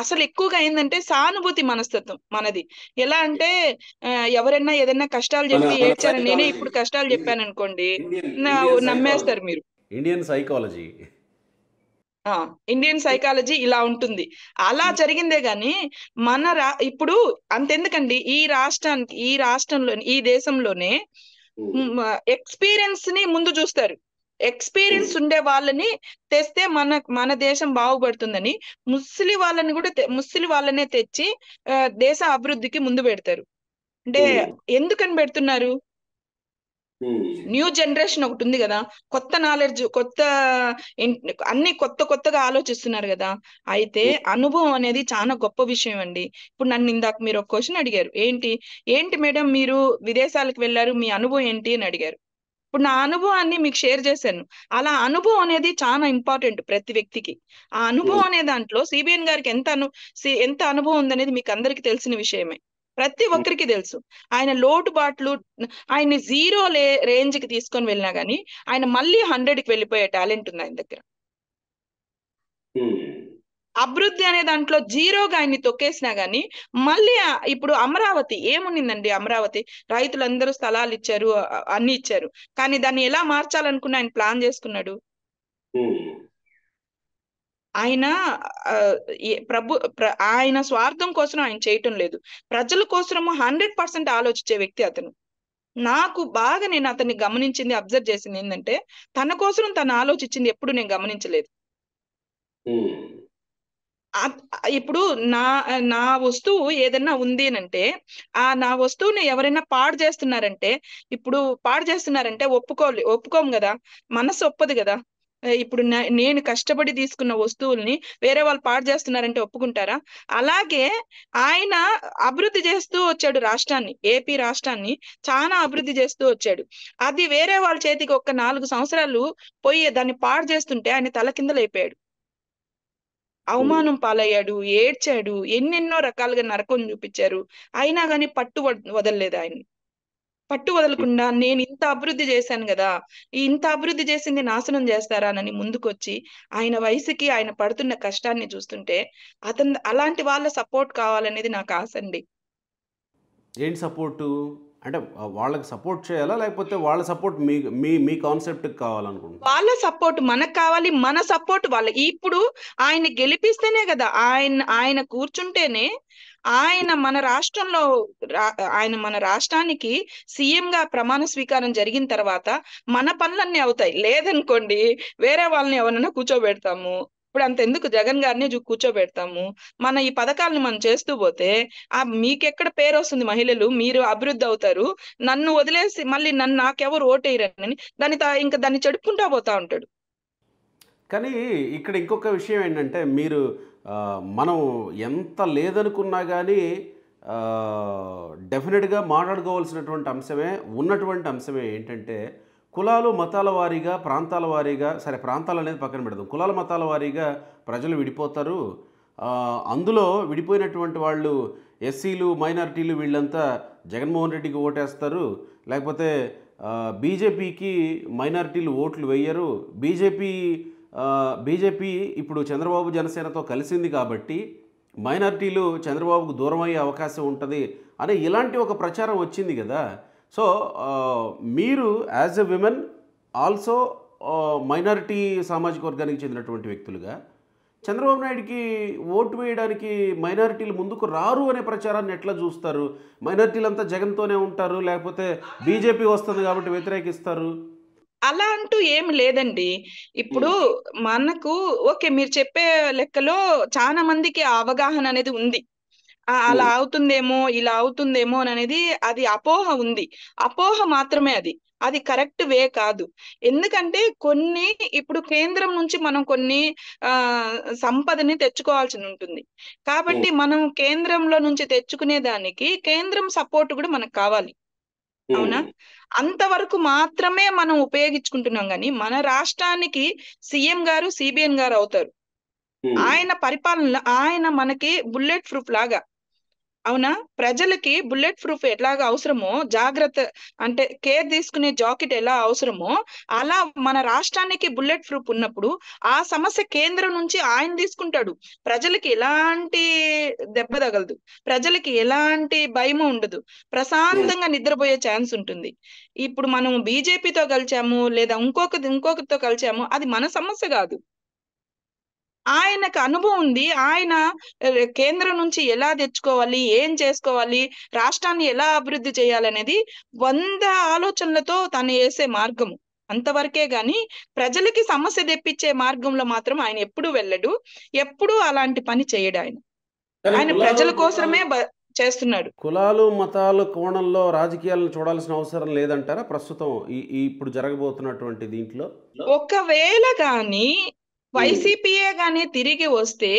అసలు ఎక్కువగా ఏంటంటే సానుభూతి మనస్తత్వం మనది. ఎలా అంటే ఎవరైనా ఏదైనా కష్టాలు మన చెప్పి మన ఏడ్చారని, నేనే సైకాలజీ, ఇప్పుడు కష్టాలు చెప్పాను అనుకోండి, ఇండియన్ ఇండియన్ సైకాలజీ, నమ్మేస్తారు మీరు. Indian psychology. ఇండియన్ సైకాలజీ ఇలా ఉంటుంది. అలా జరిగిందే గాని ఇప్పుడు అంతెందుకండి, ఈ రాష్ట్రంలోని, ఈ దేశంలోనే ఎక్స్పీరియన్స్ ని ముందు చూస్తారు. ఎక్స్పీరియన్స్ ఉండే వాళ్ళని తెస్తే మన దేశం బాగుపడుతుందని ముస్లి వాళ్ళనే తెచ్చి దేశ అభివృద్ధికి ముందు పెడతారు. అంటే ఎందుకని పెడుతున్నారు? న్యూ జనరేషన్ ఒకటి ఉంది కదా, కొత్త నాలెడ్జ్, అన్ని కొత్తగా ఆలోచిస్తున్నారు కదా. అయితే అనుభవం అనేది చాలా గొప్ప విషయం అండి. ఇప్పుడు నన్ను ఇందాక మీరు ఒక క్వశ్చన్ అడిగారు, ఏంటి మేడం మీరు విదేశాలకు వెళ్ళారు, మీ అనుభవం ఏంటి అని అడిగారు. ఇప్పుడు నా అనుభవాన్ని మీకు షేర్ చేశాను. అలా అనుభవం అనేది చాలా ఇంపార్టెంట్ ప్రతి వ్యక్తికి. ఆ అనుభవం అనే దాంట్లో సిబిఎన్ గారికి ఎంత అనుభవం ఉందనేది మీకు అందరికి తెలిసిన విషయమే. ప్రతి ఒక్కరికి తెలుసు. ఆయన లోటుబాట్లు, ఆయన జీరో రేంజ్ కి తీసుకొని వెళ్ళినా గానీ ఆయన మళ్ళీ 100కి వెళ్ళిపోయే టాలెంట్ ఉంది ఆయన దగ్గర. అభివృద్ధి అనే దాంట్లో జీరోగా ఆయన్ని తొక్కేసినా గానీ మళ్ళీ ఇప్పుడు అమరావతి ఏముండిందండి? అమరావతి రైతులందరూ స్థలాలు ఇచ్చారు, అన్ని ఇచ్చారు, కానీ దాన్ని ఎలా మార్చాలనుకుని ఆయన ప్లాన్ చేసుకున్నాడు? ఆయన ఆయన స్వార్థం కోసం ఆయన చేయటం లేదు, ప్రజల కోసము 100% ఆలోచించే వ్యక్తి అతను. నాకు బాగా నేను అతన్ని గమనించింది, అబ్జర్వ్ చేసింది ఏంటంటే తన కోసం తను ఆలోచించింది ఎప్పుడు నేను గమనించలేదు. ఇప్పుడు నా నా వస్తువు ఏదైనా ఉంది అంటే నా వస్తువుని ఎవరైనా పాడు చేస్తున్నారంటే, ఇప్పుడు పాడు చేస్తున్నారంటే ఒప్పుకోము కదా, మనసు ఒప్పదు కదా. ఇప్పుడు నేను కష్టపడి తీసుకున్న వస్తువుల్ని వేరే వాళ్ళు పాడు చేస్తున్నారంటే ఒప్పుకుంటారా? అలాగే ఆయన అభివృద్ధి చేస్తూ వచ్చాడు రాష్ట్రాన్ని, ఏపీ రాష్ట్రాన్ని చాలా అభివృద్ధి చేస్తూ వచ్చాడు. అది వేరే వాళ్ళ చేతికి ఒక 4 సంవత్సరాలు పోయి దాన్ని పాడు చేస్తుంటే ఆయన తలకిందలైపోయాడు, అవమానం పాలయ్యాడు, ఏడ్చాడు, ఎన్నెన్నో రకాలుగా నరకం చూపించారు. అయినా గాని పట్టు వదలలేదు ఆయన. పట్టు వదలకుండా నేను ఇంత అభివృద్ధి చేశాను కదా, ఇంత అభివృద్ధి చేసింది నాశనం చేస్తారానని ముందుకొచ్చి ఆయన వయసుకి ఆయన పడుతున్న కష్టాన్ని చూస్తుంటే అలాంటి వాళ్ళ సపోర్ట్ కావాలనేది నాకు ఆశ అండి. ఏంటి సపోర్టు అంటే? వాళ్ళకి సపోర్ట్ చేయాలా, లేకపోతే వాళ్ళ సపోర్ట్ మీ మీ మీ కాన్సెప్ట్కి కావాలనుకుంటున్నారు? వాళ్ళ సపోర్ట్ మనకు కావాలి, మన సపోర్ట్ వాళ్ళకి. ఇప్పుడు ఆయన గెలిపిస్తేనే కదా, ఆయన కూర్చుంటేనే ఆయన మన రాష్ట్రంలో ఆయన మన రాష్ట్రానికి సీఎం గా ప్రమాణ స్వీకారం జరిగిన తర్వాత మన పనులన్నీ అవుతాయి. లేదనుకోండి వేరే వాళ్ళని ఎవరన్నా కూర్చోబెడతాము. ఇప్పుడు అంతెందుకు, జగన్ గారిని కూర్చోబెడతాము. మన ఈ పథకాలను మనం చేస్తూ పోతే మీకెక్కడ పేరు వస్తుంది? మహిళలు మీరు అభివృద్ధి అవుతారు, నన్ను వదిలేసి మళ్ళీ నాకెవరు ఓటేయరని ఇంకా దాన్ని చెడుపుకుంటా పోతా ఉంటాడు. కానీ ఇక్కడ ఇంకొక విషయం ఏంటంటే, మీరు మనం ఎంత లేదనుకున్నా కానీ డెఫినెట్గా మాట్లాడుకోవాల్సినటువంటి అంశమే, ఉన్నటువంటి అంశమే ఏంటంటే, కులాలు మతాల వారీగా, ప్రాంతాల వారీగా, సరే ప్రాంతాలు అనేది పక్కన పెడదాం, కులాల మతాల వారీగా ప్రజలు విడిపోతారు. అందులో విడిపోయినటువంటి వాళ్ళు ఎస్సీలు, మైనారిటీలు వీళ్ళంతా జగన్మోహన్ రెడ్డికి ఓటేస్తారు, లేకపోతే బీజేపీకి మైనారిటీలు ఓట్లు వేయరు, బీజేపీ ఇప్పుడు చంద్రబాబు జనసేనతో కలిసింది కాబట్టి మైనారిటీలు చంద్రబాబుకు దూరం అయ్యే అవకాశం ఉంటుంది అని ఇలాంటి ఒక ప్రచారం వచ్చింది కదా. సో మీరు as a women also minority సామాజిక వర్గానికి చెందినటువంటి వ్యక్తులుగా చంద్రబాబు నాయుడికి ఓటు వేయడానికి మైనారిటీలు ముందుకు రారు అనే ప్రచారాన్ని ఎట్లా చూస్తారు? మైనారిటీలంతా జగన్తోనే ఉంటారు, లేకపోతే బీజేపీ వస్తుంది కాబట్టి వ్యతిరేకిస్తారు? అలా అంటూ ఏం లేదండి. ఇప్పుడు మనకు ఓకే, మీరు చెప్పే లెక్కలో చాలా మందికి అవగాహన అనేది ఉంది. అలా అవుతుందేమో, ఇలా అవుతుందేమో అనేది అది అపోహ ఉంది. అపోహ మాత్రమే అది, అది కరెక్ట్ వే కాదు. ఎందుకంటే ఇప్పుడు కేంద్రం నుంచి మనం కొన్ని సంపదని తెచ్చుకోవాల్సి ఉంటుంది. కాబట్టి మనం కేంద్రంలో నుంచి తెచ్చుకునే దానికి కేంద్రం సపోర్ట్ కూడా మనకు కావాలి, అవునా? అంతవరకు మాత్రమే మనం ఉపయోగించుకుంటున్నాం కానీ మన రాష్ట్రానికి సీఎం గారు సిబిఎన్ గారు అవుతారు. ఆయన పరిపాలనలో ఆయన మనకి బుల్లెట్ ప్రూఫ్ లాగా, అవునా? ప్రజలకి బుల్లెట్ ప్రూఫ్ ఎట్లాగా అవసరమో, జాగ్రత్త అంటే కేర్ తీసుకునే జాకెట్ ఎలా అవసరమో, అలా మన రాష్ట్రానికి బుల్లెట్ ప్రూఫ్ ఉన్నప్పుడు ఆ సమస్య కేంద్రం నుంచి ఆయన తీసుకుంటాడు. ప్రజలకి ఎలాంటి దెబ్బ తగలదు, ప్రజలకి ఎలాంటి భయము ఉండదు, ప్రశాంతంగా నిద్రపోయే ఛాన్స్ ఉంటుంది. ఇప్పుడు మనం బీజేపీతో కలిచాము లేదా ఇంకొకరితో కలిచాము, అది మన సమస్య కాదు. ఆయనకు అనుభవం ఉంది. ఆయన కేంద్రం నుంచి ఎలా తెచ్చుకోవాలి, ఏం చేసుకోవాలి, రాష్ట్రాన్ని ఎలా అభివృద్ధి చేయాలనేది 100 ఆలోచనలతో తను వేసే మార్గము అంతవరకే గాని ప్రజలకి సమస్య తెప్పించే మార్గంలో మాత్రం ఆయన ఎప్పుడు వెళ్ళడు, ఎప్పుడు అలాంటి పని చేయడు. ఆయన ప్రజల కోసమే చేస్తున్నాడు. కులాలు మతాల కోణంలో రాజకీయాలను చూడాల్సిన అవసరం లేదంటారా ప్రస్తుతం ఇప్పుడు జరగబోతున్నటువంటి దీంట్లో? ఒకవేళ గాని వైసీపీయే గాని తిరిగి వస్తే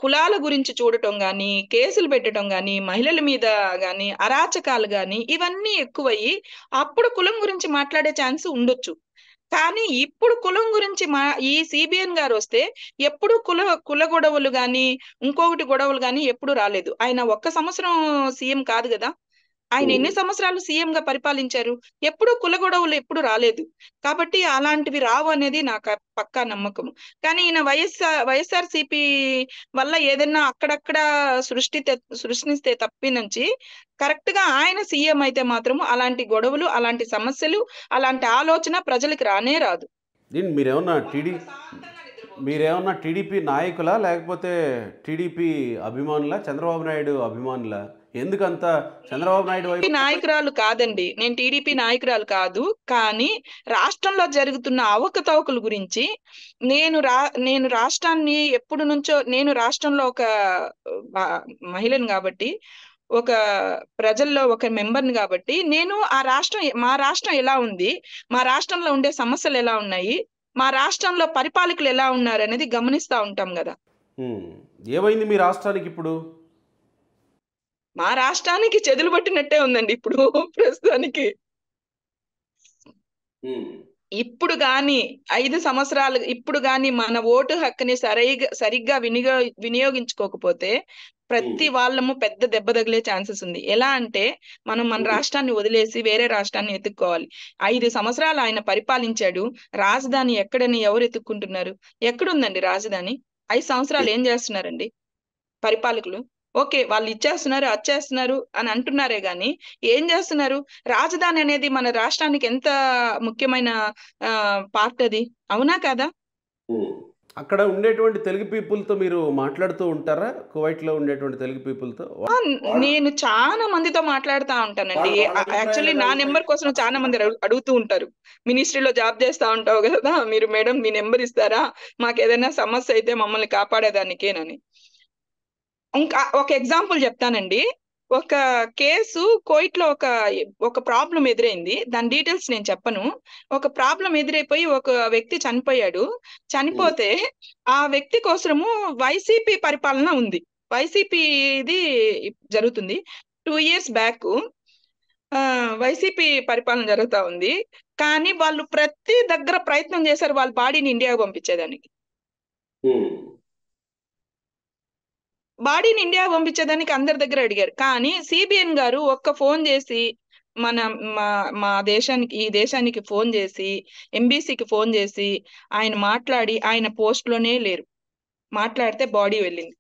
కులాల గురించి చూడటం గాని, కేసులు పెట్టడం గాని, మహిళల మీద గాని, అరాచకాలు గాని ఇవన్నీ ఎక్కువయ్యి అప్పుడు కులం గురించి మాట్లాడే ఛాన్స్ ఉండొచ్చు. కానీ ఇప్పుడు కులం గురించి ఈ సిబిఎన్ గారు వస్తే ఎప్పుడు కుల గొడవలు గాని ఇంకొకటి గొడవలు గాని ఎప్పుడు రాలేదు. ఆయన ఒక్క సంవత్సరం సీఎం కాదు కదా, ఆయన ఎన్ని సంవత్సరాలు సీఎం గా పరిపాలించారు? ఎప్పుడు కుల గొడవలు ఎప్పుడు రాలేదు. కాబట్టి అలాంటివి రావు అనేది నాకు పక్కా నమ్మకం. కానీ ఈయన వైఎస్ఆర్ సిపి వల్ల ఏదైనా అక్కడక్కడ సృష్టిస్తే తప్పినుంచి కరెక్ట్ గా ఆయన సీఎం అయితే మాత్రం అలాంటి గొడవలు, అలాంటి సమస్యలు, అలాంటి ఆలోచన ప్రజలకు రానే రాదు. మీరేమన్నా టీడీపీ నాయకులా లేకపోతే టీడీపీ అభిమానులా, చంద్రబాబు నాయుడు అభిమానులా? ఎందుకంత చంద్రబాబు నాయుడు వైపు? నాయకురాలు కాదండి, నేను టీడీపీ నాయకురాలు కాదు. కానీ రాష్ట్రంలో జరుగుతున్న అవకతవకల గురించి నేను రాష్ట్రాన్ని ఎప్పుడు నుంచో, నేను రాష్ట్రంలో ఒక మహిళను కాబట్టి, ఒక ప్రజల్లో ఒక మెంబర్ని కాబట్టి, నేను మా రాష్ట్రం ఎలా ఉంది, మా రాష్ట్రంలో ఉండే సమస్యలు ఎలా ఉన్నాయి, మా రాష్ట్రంలో పరిపాలకులు ఎలా ఉన్నారు అనేది గమనిస్తూ ఉంటాం కదా. ఏమైంది మీ రాష్ట్రానికి ఇప్పుడు? మా రాష్ట్రానికి చెదులు పట్టినట్టే ఉందండి ఇప్పుడు ప్రస్తుతానికి. ఇప్పుడు గాని 5 సంవత్సరాలు ఇప్పుడు గాని మన ఓటు హక్కుని సరిగ్గా వినియోగించుకోకపోతే ప్రతి వాళ్ళము పెద్ద దెబ్బ తగిలే ఛాన్సెస్ ఉంది. ఎలా అంటే మన రాష్ట్రాన్ని వదిలేసి వేరే రాష్ట్రాన్ని ఎత్తుక్కోవాలి. 5 సంవత్సరాలు ఆయన పరిపాలించాడు. రాజధాని ఎక్కడని ఎవరు ఎత్తుక్కుంటున్నారు? ఎక్కడుందండి రాజధాని? 5 సంవత్సరాలు ఏం చేస్తున్నారండి పరిపాలకులు? ఓకే, వాళ్ళు ఇచ్చేస్తున్నారు, వచ్చేస్తున్నారు అని అంటున్నారే గాని ఏం చేస్తున్నారు? రాజధాని అనేది మన రాష్ట్రానికి ఎంత ముఖ్యమైన పార్ట్ అది, అవునా కాదా? అక్కడ ఉండేటువంటి తెలుగు పీపుల్తో మీరు మాట్లాడుతూ ఉంటారా? కువైట్లో ఉండేటువంటి తెలుగు పీపుల్తో? నేను చాలా మందితో మాట్లాడుతూ ఉంటానండి. యాక్చువల్లీ నా నెంబర్ కోసం చాలా మంది అడుగుతూ ఉంటారు. మినిస్ట్రీలో జాబ్ చేస్తా ఉంటావు కదా మీరు, మేడం మీ నెంబర్ ఇస్తారా, మాకు ఏదైనా సమస్య అయితే మమ్మల్ని కాపాడేదానికేనని. ఇంకా ఒక ఎగ్జాంపుల్ చెప్తానండి. ఒక కేసు కోయిట్లో ఒక ప్రాబ్లం ఎదురైంది. దాని డీటెయిల్స్ నేను చెప్పను. ఒక ప్రాబ్లం ఎదురైపోయి ఒక వ్యక్తి చనిపోయాడు. చనిపోతే ఆ వ్యక్తి కోసము వైసీపీ పరిపాలన ఉంది. వైసీపీది జరుగుతుంది. 2 years బ్యాక్ వైసీపీ పరిపాలన జరుగుతా ఉంది. కానీ వాళ్ళు ప్రతి దగ్గర ప్రయత్నం చేశారు వాళ్ళ బాడీని ఇండియాకు పంపించేదానికి. బాడీని ఇండియా పంపించేదానికి అందరి దగ్గర అడిగారు. కానీ సిబిఎన్ గారు ఒక్క ఫోన్ చేసి మా దేశానికి, ఈ దేశానికి ఫోన్ చేసి, ఎంబీసీకి ఫోన్ చేసి ఆయన మాట్లాడి, ఆయన పోస్ట్ లోనే లేరు. మాట్లాడితే బాడీ వెళ్ళింది.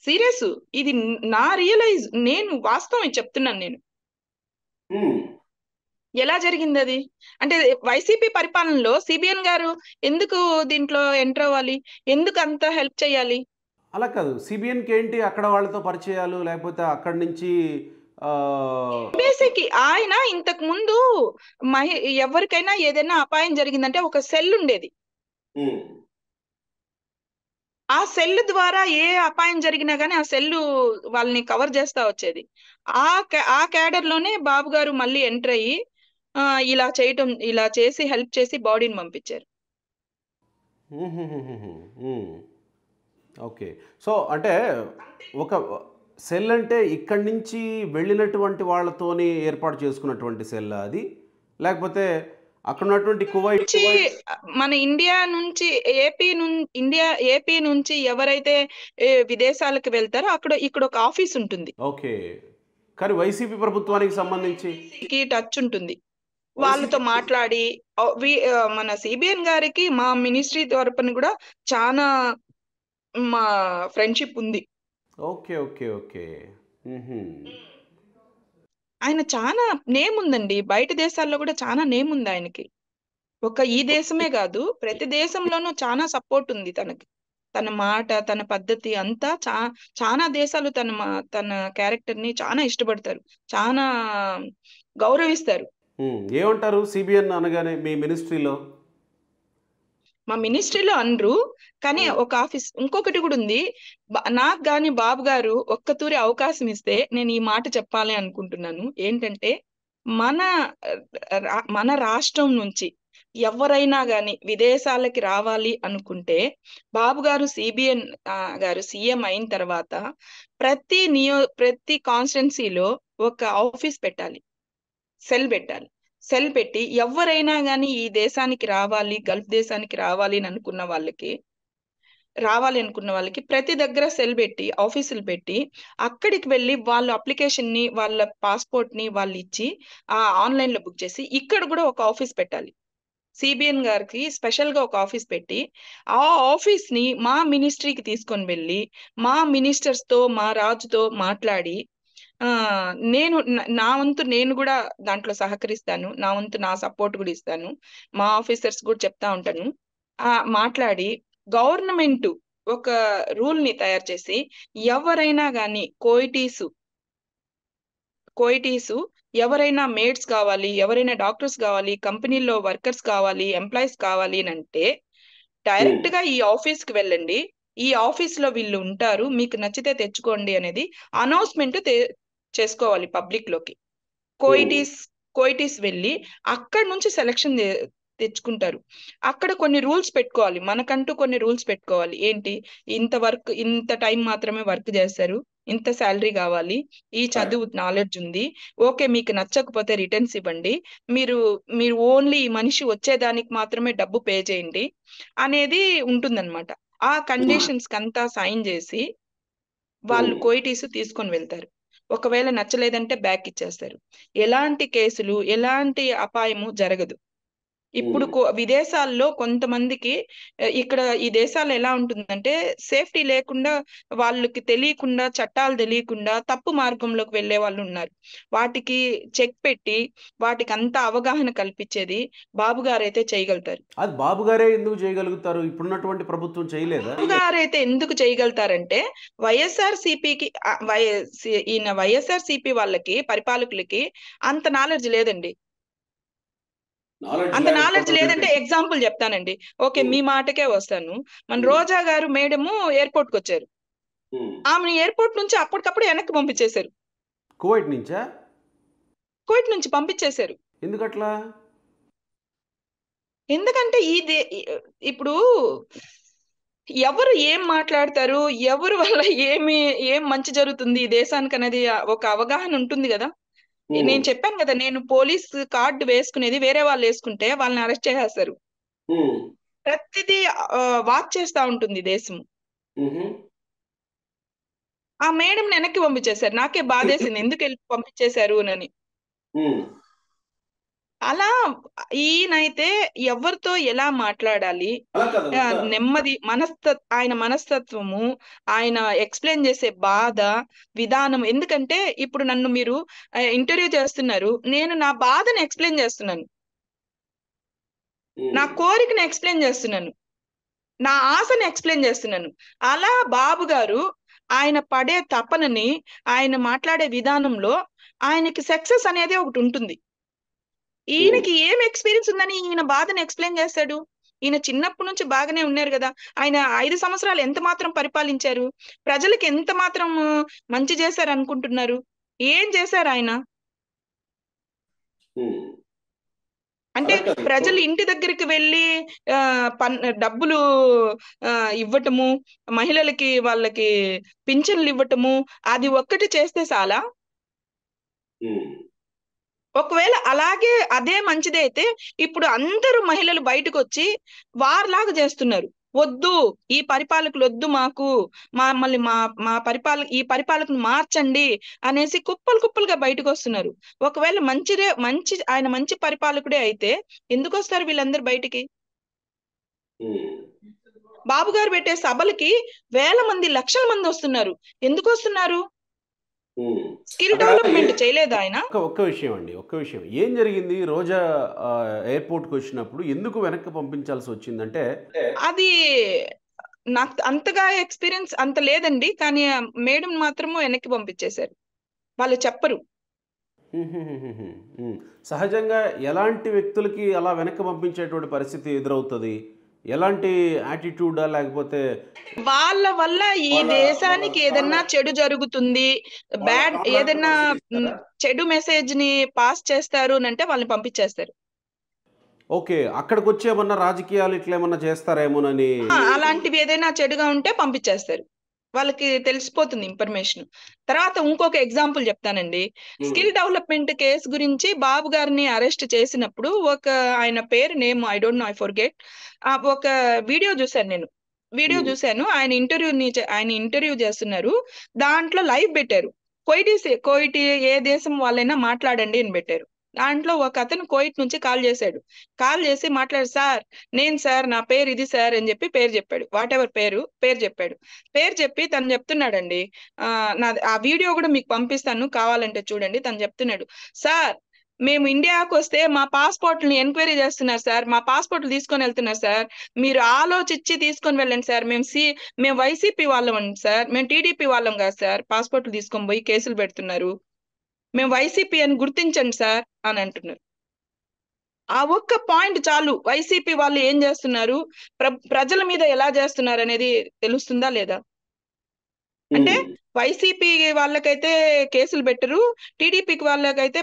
సీరియస్, ఇది నా రియలైజ్, నేను వాస్తవం చెప్తున్నాను. నేను ఎలా జరిగింది అది అంటే, వైసీపీ పరిపాలనలో సిబిఎన్ గారు ఎందుకు దీంట్లో ఎంటర్ అవ్వాలి? ఎందుకు అంత హెల్ప్ చేయాలి? అలా కాదు, సిబిఎన్కి ఏంటి అక్కడ వాళ్ళతో పరిచయాలు, లేకపోతే అక్కడి నుంచి బేసిక్ ఆయన ఇంతకు ముందు ఎవరికైనా ఏదైనా అపాయం జరిగిందంటే ఒక సెల్ ఉండేది. ఆ సెల్ ద్వారా ఏ అపాయం జరిగినా గానీ ఆ సెల్ వాళ్ళని కవర్ చేస్తా వచ్చేది. ఆ క్యాడర్ లోనే బాబు గారు మళ్ళీ ఎంటర్ అయ్యి ఇలా చేసి హెల్ప్ చేసి బాడీని పంపించారు. ఓకే, సో అంటే ఒక సెల్ అంటే ఇక్కడి నుంచి వెళ్ళినటువంటి వాళ్ళతోని ఏర్పాటు చేసుకున్నటువంటి సెల్ అది, లేకపోతే అక్కడ ఉన్నటువంటి కువైట్ మన ఇండియా నుంచి ఏపీ నుంచి ఎవరైతే విదేశాలకు వెళ్తారో ఇక్కడ ఒక ఆఫీస్ ఉంటుంది. ఓకే, కానీ వైసీపీ ప్రభుత్వానికి సంబంధించి టచ్ ఉంటుంది. వాళ్ళతో మాట్లాడి మన సిబిఎన్ గారికి మా మినిస్ట్రీ తరపున కూడా చాలా మా ఫ్రెండ్షిప్ ఉంది. ఓకే ఓకే ఓకే, ఆయన చాలా నేమ్ ఉందండి. బయట దేశాల్లో కూడా చాలా నేమ్ ఉంది ఆయనకి. ఈ దేశమే కాదు, ప్రతి దేశంలోనూ చాలా సపోర్ట్ ఉంది తనకి. తన మాట, తన పద్ధతి అంతా చాలా దేశాలు తన క్యారెక్టర్ ని చాలా ఇష్టపడతారు, చాలా గౌరవిస్తారు. ఏమంటారు సిబిఎన్ అనగానే మీ మినిస్ట్రీలో? మా మినిస్ట్రీలో అనరు, కానీ ఒక ఆఫీస్ ఇంకొకటి కూడా ఉంది. నాకు గాని బాబు గారు ఒక్కతూరి అవకాశం ఇస్తే నేను ఈ మాట చెప్పాలి అనుకుంటున్నాను. ఏంటంటే మన రాష్ట్రం నుంచి ఎవరైనా గాని విదేశాలకి రావాలి అనుకుంటే బాబు గారు సిబిఎన్ గారు సీఎం అయిన తర్వాత ప్రతి కాన్స్టిట్యున్సీలో ఒక ఆఫీస్ పెట్టాలి, సెల్ పెట్టాలి. సెల్ పెట్టి ఎవరైనా కానీ ఈ దేశానికి రావాలి, గల్ఫ్ దేశానికి రావాలి అనుకున్న వాళ్ళకి ప్రతి దగ్గర సెల్ పెట్టి, ఆఫీసులు పెట్టి, అక్కడికి వెళ్ళి వాళ్ళ అప్లికేషన్ ని, వాళ్ళ పాస్పోర్ట్ ని వాళ్ళు ఇచ్చి ఆన్లైన్ లో బుక్ చేసి ఇక్కడ కూడా ఒక ఆఫీస్ పెట్టాలి. సిబిఎన్ గారికి స్పెషల్ గా ఒక ఆఫీస్ పెట్టి ఆ ఆఫీస్ ని మా మినిస్ట్రీకి తీసుకొని వెళ్ళి మా మినిస్టర్స్ తో, మా రాజుతో మాట్లాడి నా వంతు నేను కూడా దాంట్లో సహకరిస్తాను, నా వంతు నా సపోర్ట్ కూడా ఇస్తాను, మా ఆఫీసర్స్ కూడా చెప్తా ఉంటాను. మాట్లాడి గవర్నమెంట్ ఒక రూల్ ని తయారు చేసి ఎవరైనా గాని కోయిటీసు ఎవరైనా మేడ్స్ కావాలి, ఎవరైనా డాక్టర్స్ కావాలి, కంపెనీల్లో వర్కర్స్ కావాలి, ఎంప్లాయీస్ కావాలి అని అంటే డైరెక్ట్ గా ఈ ఆఫీస్ కి వెళ్ళండి, ఈ ఆఫీస్ లో వీళ్ళు ఉంటారు, మీకు నచ్చితే తెచ్చుకోండి అనేది అనౌన్స్మెంట్ చేసుకోవాలి పబ్లిక్ లోకి. కోయిటీస్ వెళ్ళి అక్కడ నుంచి సెలక్షన్ తెచ్చుకుంటారు. అక్కడ కొన్ని రూల్స్ పెట్టుకోవాలి, మనకంటూ కొన్ని రూల్స్ పెట్టుకోవాలి. ఏంటి, ఇంత టైం మాత్రమే వర్క్ చేస్తారు, ఇంత శాలరీ కావాలి, ఈ చదువు నాలెడ్జ్ ఉంది, ఓకే మీకు నచ్చకపోతే రిటర్న్స్ ఇవ్వండి, మీరు ఓన్లీ ఈ మనిషి వచ్చేదానికి మాత్రమే డబ్బు పే చేయండి అనేది ఉంటుందన్నమాట. ఆ కండిషన్స్ కంతా సైన్ చేసి వాళ్ళు కోయిటీస్ తీసుకొని వెళ్తారు. ఒకవేళ నచ్చలేదంటే బ్యాక్ ఇచ్చేస్తారు. ఎలాంటి కేసులు, ఎలాంటి అపాయము జరగదు. ఇప్పుడు విదేశాల్లో కొంతమందికి ఇక్కడ ఈ దేశాల్లో ఎలా ఉంటుందంటే సేఫ్టీ లేకుండా, వాళ్ళకి తెలియకుండా, చట్టాలు తెలియకుండా తప్పు మార్గంలోకి వెళ్లే వాళ్ళు ఉన్నారు. వాటికి చెక్ పెట్టి వాటికి అంత అవగాహన కల్పించేది బాబు గారైతే చేయగలుగుతారు. అది బాబు గారే ఎందుకు చేయగలుగుతారు? ఇప్పుడున్నటువంటి ప్రభుత్వం చేయలేదా? బాబు గారైతే ఎందుకు చేయగలుగుతారంటే ఈయన వైఎస్ఆర్సీపీ వాళ్ళకి, పరిపాలకులకి అంత నాలెడ్జ్ లేదండి. అంత నాలెడ్జ్ లేదంటే ఎగ్జాంపుల్ చెప్తానండి. ఓకే, మీ మాటకే వస్తాను. మన రోజా గారు మేడము ఎయిర్పోర్ట్ కి వచ్చారు. ఆమె ఎయిర్పోర్ట్ నుంచి అప్పటికప్పుడు వెనక్కి పంపించేశారు. కువైట్ నుంచి పంపించేశారు. ఎందుకట్లా? ఎందుకంటే ఇప్పుడు ఎవరు ఏం మాట్లాడతారు, ఎవరు వల్ల ఏం మంచి జరుగుతుంది ఈ దేశానికి అనేది ఒక అవగాహన ఉంటుంది కదా. నేను చెప్పాను కదా, నేను పోలీస్ కార్డు వేసుకునేది వేరే వాళ్ళు వేసుకుంటే వాళ్ళని అరెస్ట్ చేసేస్తారు. ప్రతిదీ వాచ్ చేస్తా ఉంటుంది దేశం. ఆ మేడం వెనక్కి పంపించేశారు. నాకే బాధేసింది, ఎందుకు వెళ్ళి పంపించేశారు అని. అలా ఈయనైతే ఎవరితో ఎలా మాట్లాడాలి, నెమ్మది ఆయన మనస్తత్వము, ఆయన ఎక్స్ప్లెయిన్ చేసే బాధ విధానం. ఎందుకంటే ఇప్పుడు నన్ను మీరు ఇంటర్వ్యూ చేస్తున్నారు, నేను నా బాధను ఎక్స్ప్లెయిన్ చేస్తున్నాను, నా కోరికను ఎక్స్ప్లెయిన్ చేస్తున్నాను, నా ఆశను ఎక్స్ప్లెయిన్ చేస్తున్నాను. అలా బాబు గారు ఆయన పడే తపనని, ఆయన మాట్లాడే విధానంలో ఆయనకి సక్సెస్ అనేది ఒకటి ఉంటుంది. ఈయనకి ఏం ఎక్స్పీరియన్స్ ఉందని ఈయన బాధను ఎక్స్ప్లెయిన్ చేస్తాడు? ఈయన చిన్నప్పటి నుంచి బాగానే ఉన్నారు కదా. ఆయన 5 సంవత్సరాలు ఎంత మాత్రం పరిపాలించారు, ప్రజలకు ఎంత మాత్రం మంచి చేశారు అనుకుంటున్నారు? ఏం చేశారు ఆయన? అంటే ప్రజలు ఇంటి దగ్గరికి వెళ్ళి డబ్బులు ఇవ్వటము, మహిళలకి వాళ్ళకి పింఛన్లు ఇవ్వటము, అది ఒక్కటి చేస్తే చాలా? ఒకవేళ అదే మంచిదైతే ఇప్పుడు అందరూ మహిళలు బయటకు వచ్చి వారిలాగా చేస్తున్నారు. వద్దు, ఈ పరిపాలకులు వద్దు, మాకు మమ్మల్ని ఈ పరిపాలకును మార్చండి అనేసి కుప్పలుగా బయటకు వస్తున్నారు. ఒకవేళ ఆయన మంచి పరిపాలకుడే అయితే ఎందుకు వస్తారు వీళ్ళందరూ బయటికి? బాబు గారు పెట్టే సభలకి వేల మంది, లక్షల మంది వస్తున్నారు. ఎందుకు వస్తున్నారు? స్కిల్ డెవలప్మెంట్ చేయలేదు ఆయన. ఒక్క విషయం ఏం జరిగింది? రోజా ఎయిర్పోర్ట్కి వచ్చినప్పుడు ఎందుకు వెనక్కి పంపించాల్సి వచ్చిందంటే, అది నాకు అంతగా ఎక్స్పీరియన్స్ అంత లేదండి, కానీ మేడం మాత్రము వెనక్కి పంపించేశారు. వాళ్ళు చెప్పరు. సహజంగా ఎలాంటి వ్యక్తులకి అలా వెనక్కి పంపించేటువంటి పరిస్థితి ఎదురవుతుంది? ఎలాంటి యాటిట్యూడా, లేకపోతే వాళ్ళ వల్ల ఈ దేశానికి ఏదన్నా చెడు జరుగుతుంది, ఏదన్నా చెడు మెసేజ్ ని పాస్ చేస్తారు అంటే వాళ్ళని పంపించేస్తారు. ఓకే, అక్కడికి వచ్చేమన్నా రాజకీయాలు ఇట్లా ఏమన్నా చేస్తారేమోనని, అలాంటివి ఏదైనా చెడుగా ఉంటే పంపించేస్తారు. వాళ్ళకి తెలిసిపోతుంది ఇన్ఫర్మేషన్. తర్వాత ఇంకొక ఎగ్జాంపుల్ చెప్తానండి. స్కిల్ డెవలప్మెంట్ కేసు గురించి బాబు గారిని అరెస్ట్ చేసినప్పుడు ఆయన పేరు name I don't know, I forget. ఒక వీడియో చూశాను నేను. ఆయన ఇంటర్వ్యూ చేస్తున్నారు. దాంట్లో లైవ్ పెట్టారు. కోయిట్ ఏ దేశం వాళ్ళైనా మాట్లాడండి అని పెట్టారు. దాంట్లో ఒక అతను కోయిట్ నుంచి కాల్ చేసి సార్ నా పేరు ఇది సార్ అని చెప్పి పేరు చెప్పాడు. వాట్ ఎవర్ పేరు చెప్పాడు. పేరు చెప్పి తను చెప్తున్నాడండి. ఆ వీడియో కూడా మీకు పంపిస్తాను, కావాలంటే చూడండి. తను చెప్తున్నాడు, సార్ మేము ఇండియాకు వస్తే మా పాస్పోర్ట్ని ఎంక్వైరీ చేస్తున్నారు సార్, మా పాస్పోర్ట్లు తీసుకొని వెళ్తున్నారు సార్, మీరు ఆలోచించి తీసుకొని వెళ్ళండి సార్, మేము వైసీపీ వాళ్ళం అండి సార్, మేము టీడీపీ వాళ్ళం కాదు సార్, పాస్పోర్ట్లు తీసుకొని పోయి కేసులు పెడుతున్నారు, మేము వైసీపీ అని గుర్తించండి సార్ అని అంటున్నారు. ఆ ఒక్క పాయింట్ చాలు, వైసీపీ వాళ్ళు ఏం చేస్తున్నారు, ప్రజల మీద ఎలా చేస్తున్నారు అనేది తెలుస్తుందా లేదా? అంటే వైసీపీ వాళ్ళకైతే కేసులు పెట్టరు, టీడీపీకి వాళ్ళకైతే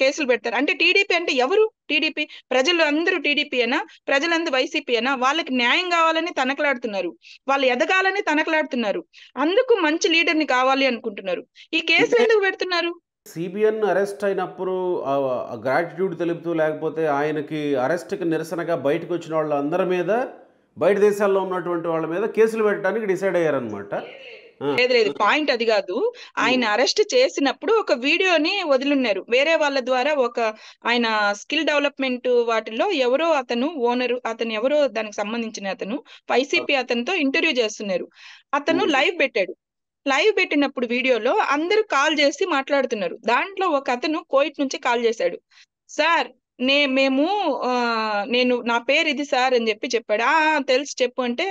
కేసులు పెడతారు. అంటే టీడీపీ అంటే ఎవరు? టీడీపీ ప్రజలు అందరూ టీడీపీయేనా? ప్రజలందరూ వైసీపీయేనా? వాళ్ళకి న్యాయం కావాలని తనకలాడుతున్నారు, వాళ్ళు ఎదగాలని తనకలాడుతున్నారు, అందుకు మంచి లీడర్ని కావాలి అనుకుంటున్నారు. ఈ కేసులు ఎందుకు పెడుతున్నారు? సిబిఎన్ అరెస్ట్ అయినప్పుడు గ్రాటిట్యూడ్ తెలుపుతూ, లేకపోతే ఆయనకి అరెస్ట్కి నిరసనగా బయటకు వచ్చిన వాళ్ళందరి మీద, బయట దేశాల్లో ఉన్నటువంటి వాళ్ళ మీద కేసులు పెట్టడానికి డిసైడ్ అయ్యారనమాట. లేదు, పాయింట్ అది కాదు. ఆయన అరెస్ట్ చేసినప్పుడు ఒక వీడియోని వదిలిన్నారు వేరే వాళ్ళ ద్వారా. ఆయన స్కిల్ డెవలప్మెంట్ వాటిల్లో ఎవరో అతను ఓనరు, అతను ఎవరో దానికి సంబంధించిన అతను వైసీపీ అతనితో ఇంటర్వ్యూ చేస్తున్నారు. అతను లైవ్ పెట్టాడు. లైవ్ పెట్టినప్పుడు వీడియోలో అందరూ కాల్ చేసి మాట్లాడుతున్నారు. దాంట్లో ఒక అతను కోయిట్ నుంచి కాల్ చేశాడు. సార్ నేను నా పేరు ఇది సార్ అని చెప్పాడు. తెలుసు చెప్పు అంటే,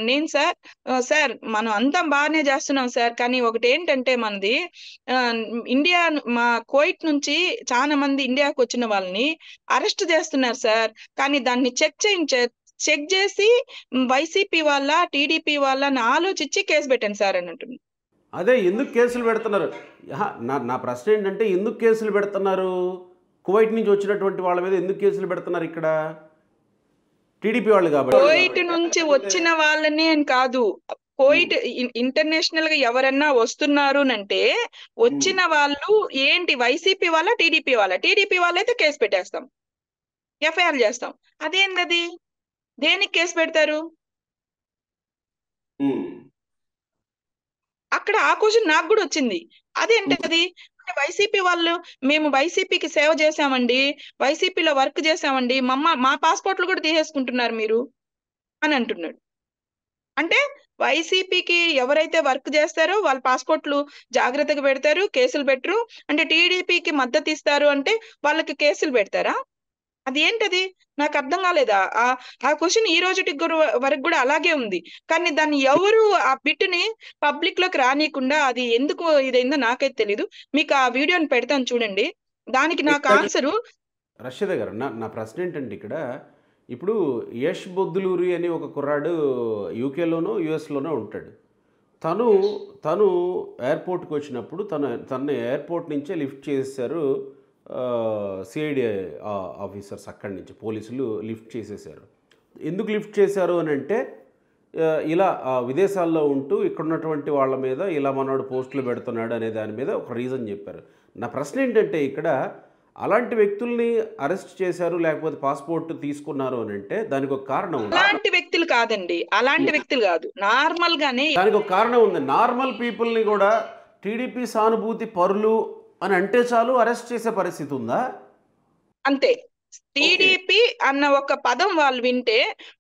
నేను సార్ మనం అంతా బాగానే చేస్తున్నాం సార్, కానీ ఒకటి ఏంటంటే మనది ఇండియా, మా కోయిట్ నుంచి చాలా మంది ఇండియాకు వచ్చిన వాళ్ళని అరెస్ట్ చేస్తున్నారు సార్, కానీ దాన్ని చెక్ చేసి వైసీపీ వాళ్ళ టీడీపీ వాళ్ళని ఆలోచించి కేసు పెట్టండి సార్ అని అంటుంది. అదే ఎందుకు కేసులు పెడుతున్నారు? నా ప్రశ్న ఏంటంటే, ఎందుకు కేసులు పెడుతున్నారు? కువైట్ నుంచి వచ్చినటువంటి వాళ్ళ మీద ఎందుకు కేసులు పెడుతున్నారు ఇక్కడ? టీడీపీ వాళ్ళు కాబట్టి. కువైట్ నుంచి వచ్చిన వాళ్ళని అని కాదు, కోయిట్ ఇంటర్నేషనల్ గా ఎవరన్నా వస్తున్నారు అంటే వచ్చిన వాళ్ళు ఏంటి, వైసీపీ వాళ్ళ టీడీపీ వాళ్ళైతే కేసు పెట్టేస్తాం, ఎఫ్ఐఆర్ చేస్తాం. అదేంటది? దేనికి కేసు పెడతారు? అక్కడ ఆ క్వశ్చన్ నాకు కూడా వచ్చింది. అదేంటది? వైసీపీ వాళ్ళు, మేము వైసీపీకి సేవ చేశామండి, వైసీపీలో వర్క్ చేశామండి, మా పాస్పోర్ట్లు కూడా తీసేసుకుంటున్నారు మీరు అని అంటున్నాడు. అంటే వైసీపీకి ఎవరైతే వర్క్ చేస్తారో వాళ్ళ పాస్పోర్ట్లు జాగ్రత్తగా పెడతారు, కేసులు పెట్టరు. అంటే టీడీపీకి మద్దతు ఇస్తారు అంటే వాళ్ళకి కేసులు పెడతారా? అది ఏంటది? నాకు అర్థం కాలేదా? ఆ క్వశ్చన్ ఈ రోజుటి వరకు కూడా అలాగే ఉంది. కానీ దాన్ని ఎవరు ఆ బిట్ని పబ్లిక్ లోకి రానియకుండా అది ఎందుకు ఇదైందో నాకైతే తెలీదు. మీకు ఆ వీడియోని పెడతాను చూడండి, దానికి నాకు ఆన్సరు. రషీద గారు, నా ప్రశ్న ఏంటంటే, ఇక్కడ ఇప్పుడు యష్ బొద్దులూరి అని ఒక కుర్రాడు యూకేలోనో యుఎస్లోనో ఉంటాడు. తను ఎయిర్పోర్ట్కి వచ్చినప్పుడు తన ఎయిర్పోర్ట్ నుంచే లిఫ్ట్ చేశారు సిఐడి ఆఫీసర్స్, అక్కడి నుంచి పోలీసులు లిఫ్ట్ చేసేసారు. ఎందుకు లిఫ్ట్ చేశారు అని అంటే, ఇలా విదేశాల్లో ఉంటూ ఇక్కడ ఉన్నటువంటి వాళ్ళ మీద ఇలా మనోడు పోస్టులు పెడుతున్నాడు అనే దాని మీద ఒక రీజన్ చెప్పారు. నా ప్రశ్న ఏంటంటే, ఇక్కడ అలాంటి వ్యక్తుల్ని అరెస్ట్ చేశారు, లేకపోతే పాస్పోర్ట్ తీసుకున్నారు అని అంటే దానికి ఒక కారణం ఉంది. అలాంటి వ్యక్తులు కాదండి, అలాంటి వ్యక్తులు కాదు, నార్మల్ గానే దానికి ఒక కారణం ఉంది. నార్మల్ పీపుల్ని కూడా టీడీపీ సానుభూతి పరులు అని అంటే చాలు అరెస్ట్ చేసే పరిస్థితి ఉందా? అంతే. టీడీపీ అన్న ఒక పదం వాళ్ళు వింటే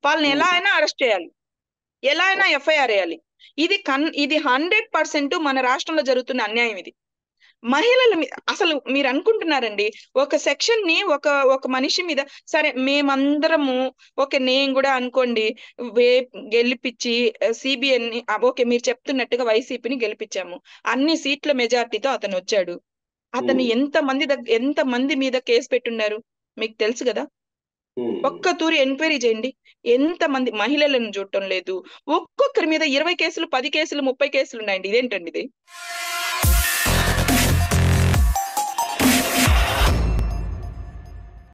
వాళ్ళని ఎలా అయినా అరెస్ట్ చేయాలి, ఎలా అయినా ఎఫ్ఐఆర్ వేయాలి. ఇది 100% మన రాష్ట్రంలో జరుగుతున్న అన్యాయం. ఇది మహిళల మీద అసలు మీరు అనుకుంటున్నారండి, ఒక సెక్షన్ ని ఒక మనిషి మీద, సరే మేమందరము నేను కూడా అనుకోండి గెలిపించి సిబిఎన్ ని, ఓకే మీరు చెప్తున్నట్టుగా వైసీపీని గెలిపించాము, అన్ని సీట్ల మెజార్టీతో అతను వచ్చాడు. అతను ఎంత మంది మీద కేసు పెట్టున్నారు మీకు తెలుసు కదా? ఒక్క తూరి ఎంక్వైరీ చేయండి, ఎంత మంది మహిళలను చూడటం లేదు. ఒక్కొక్కరి మీద 20 కేసులు, 10 కేసులు, 30 కేసులు ఉన్నాయండి. ఇదేంటండి ఇది?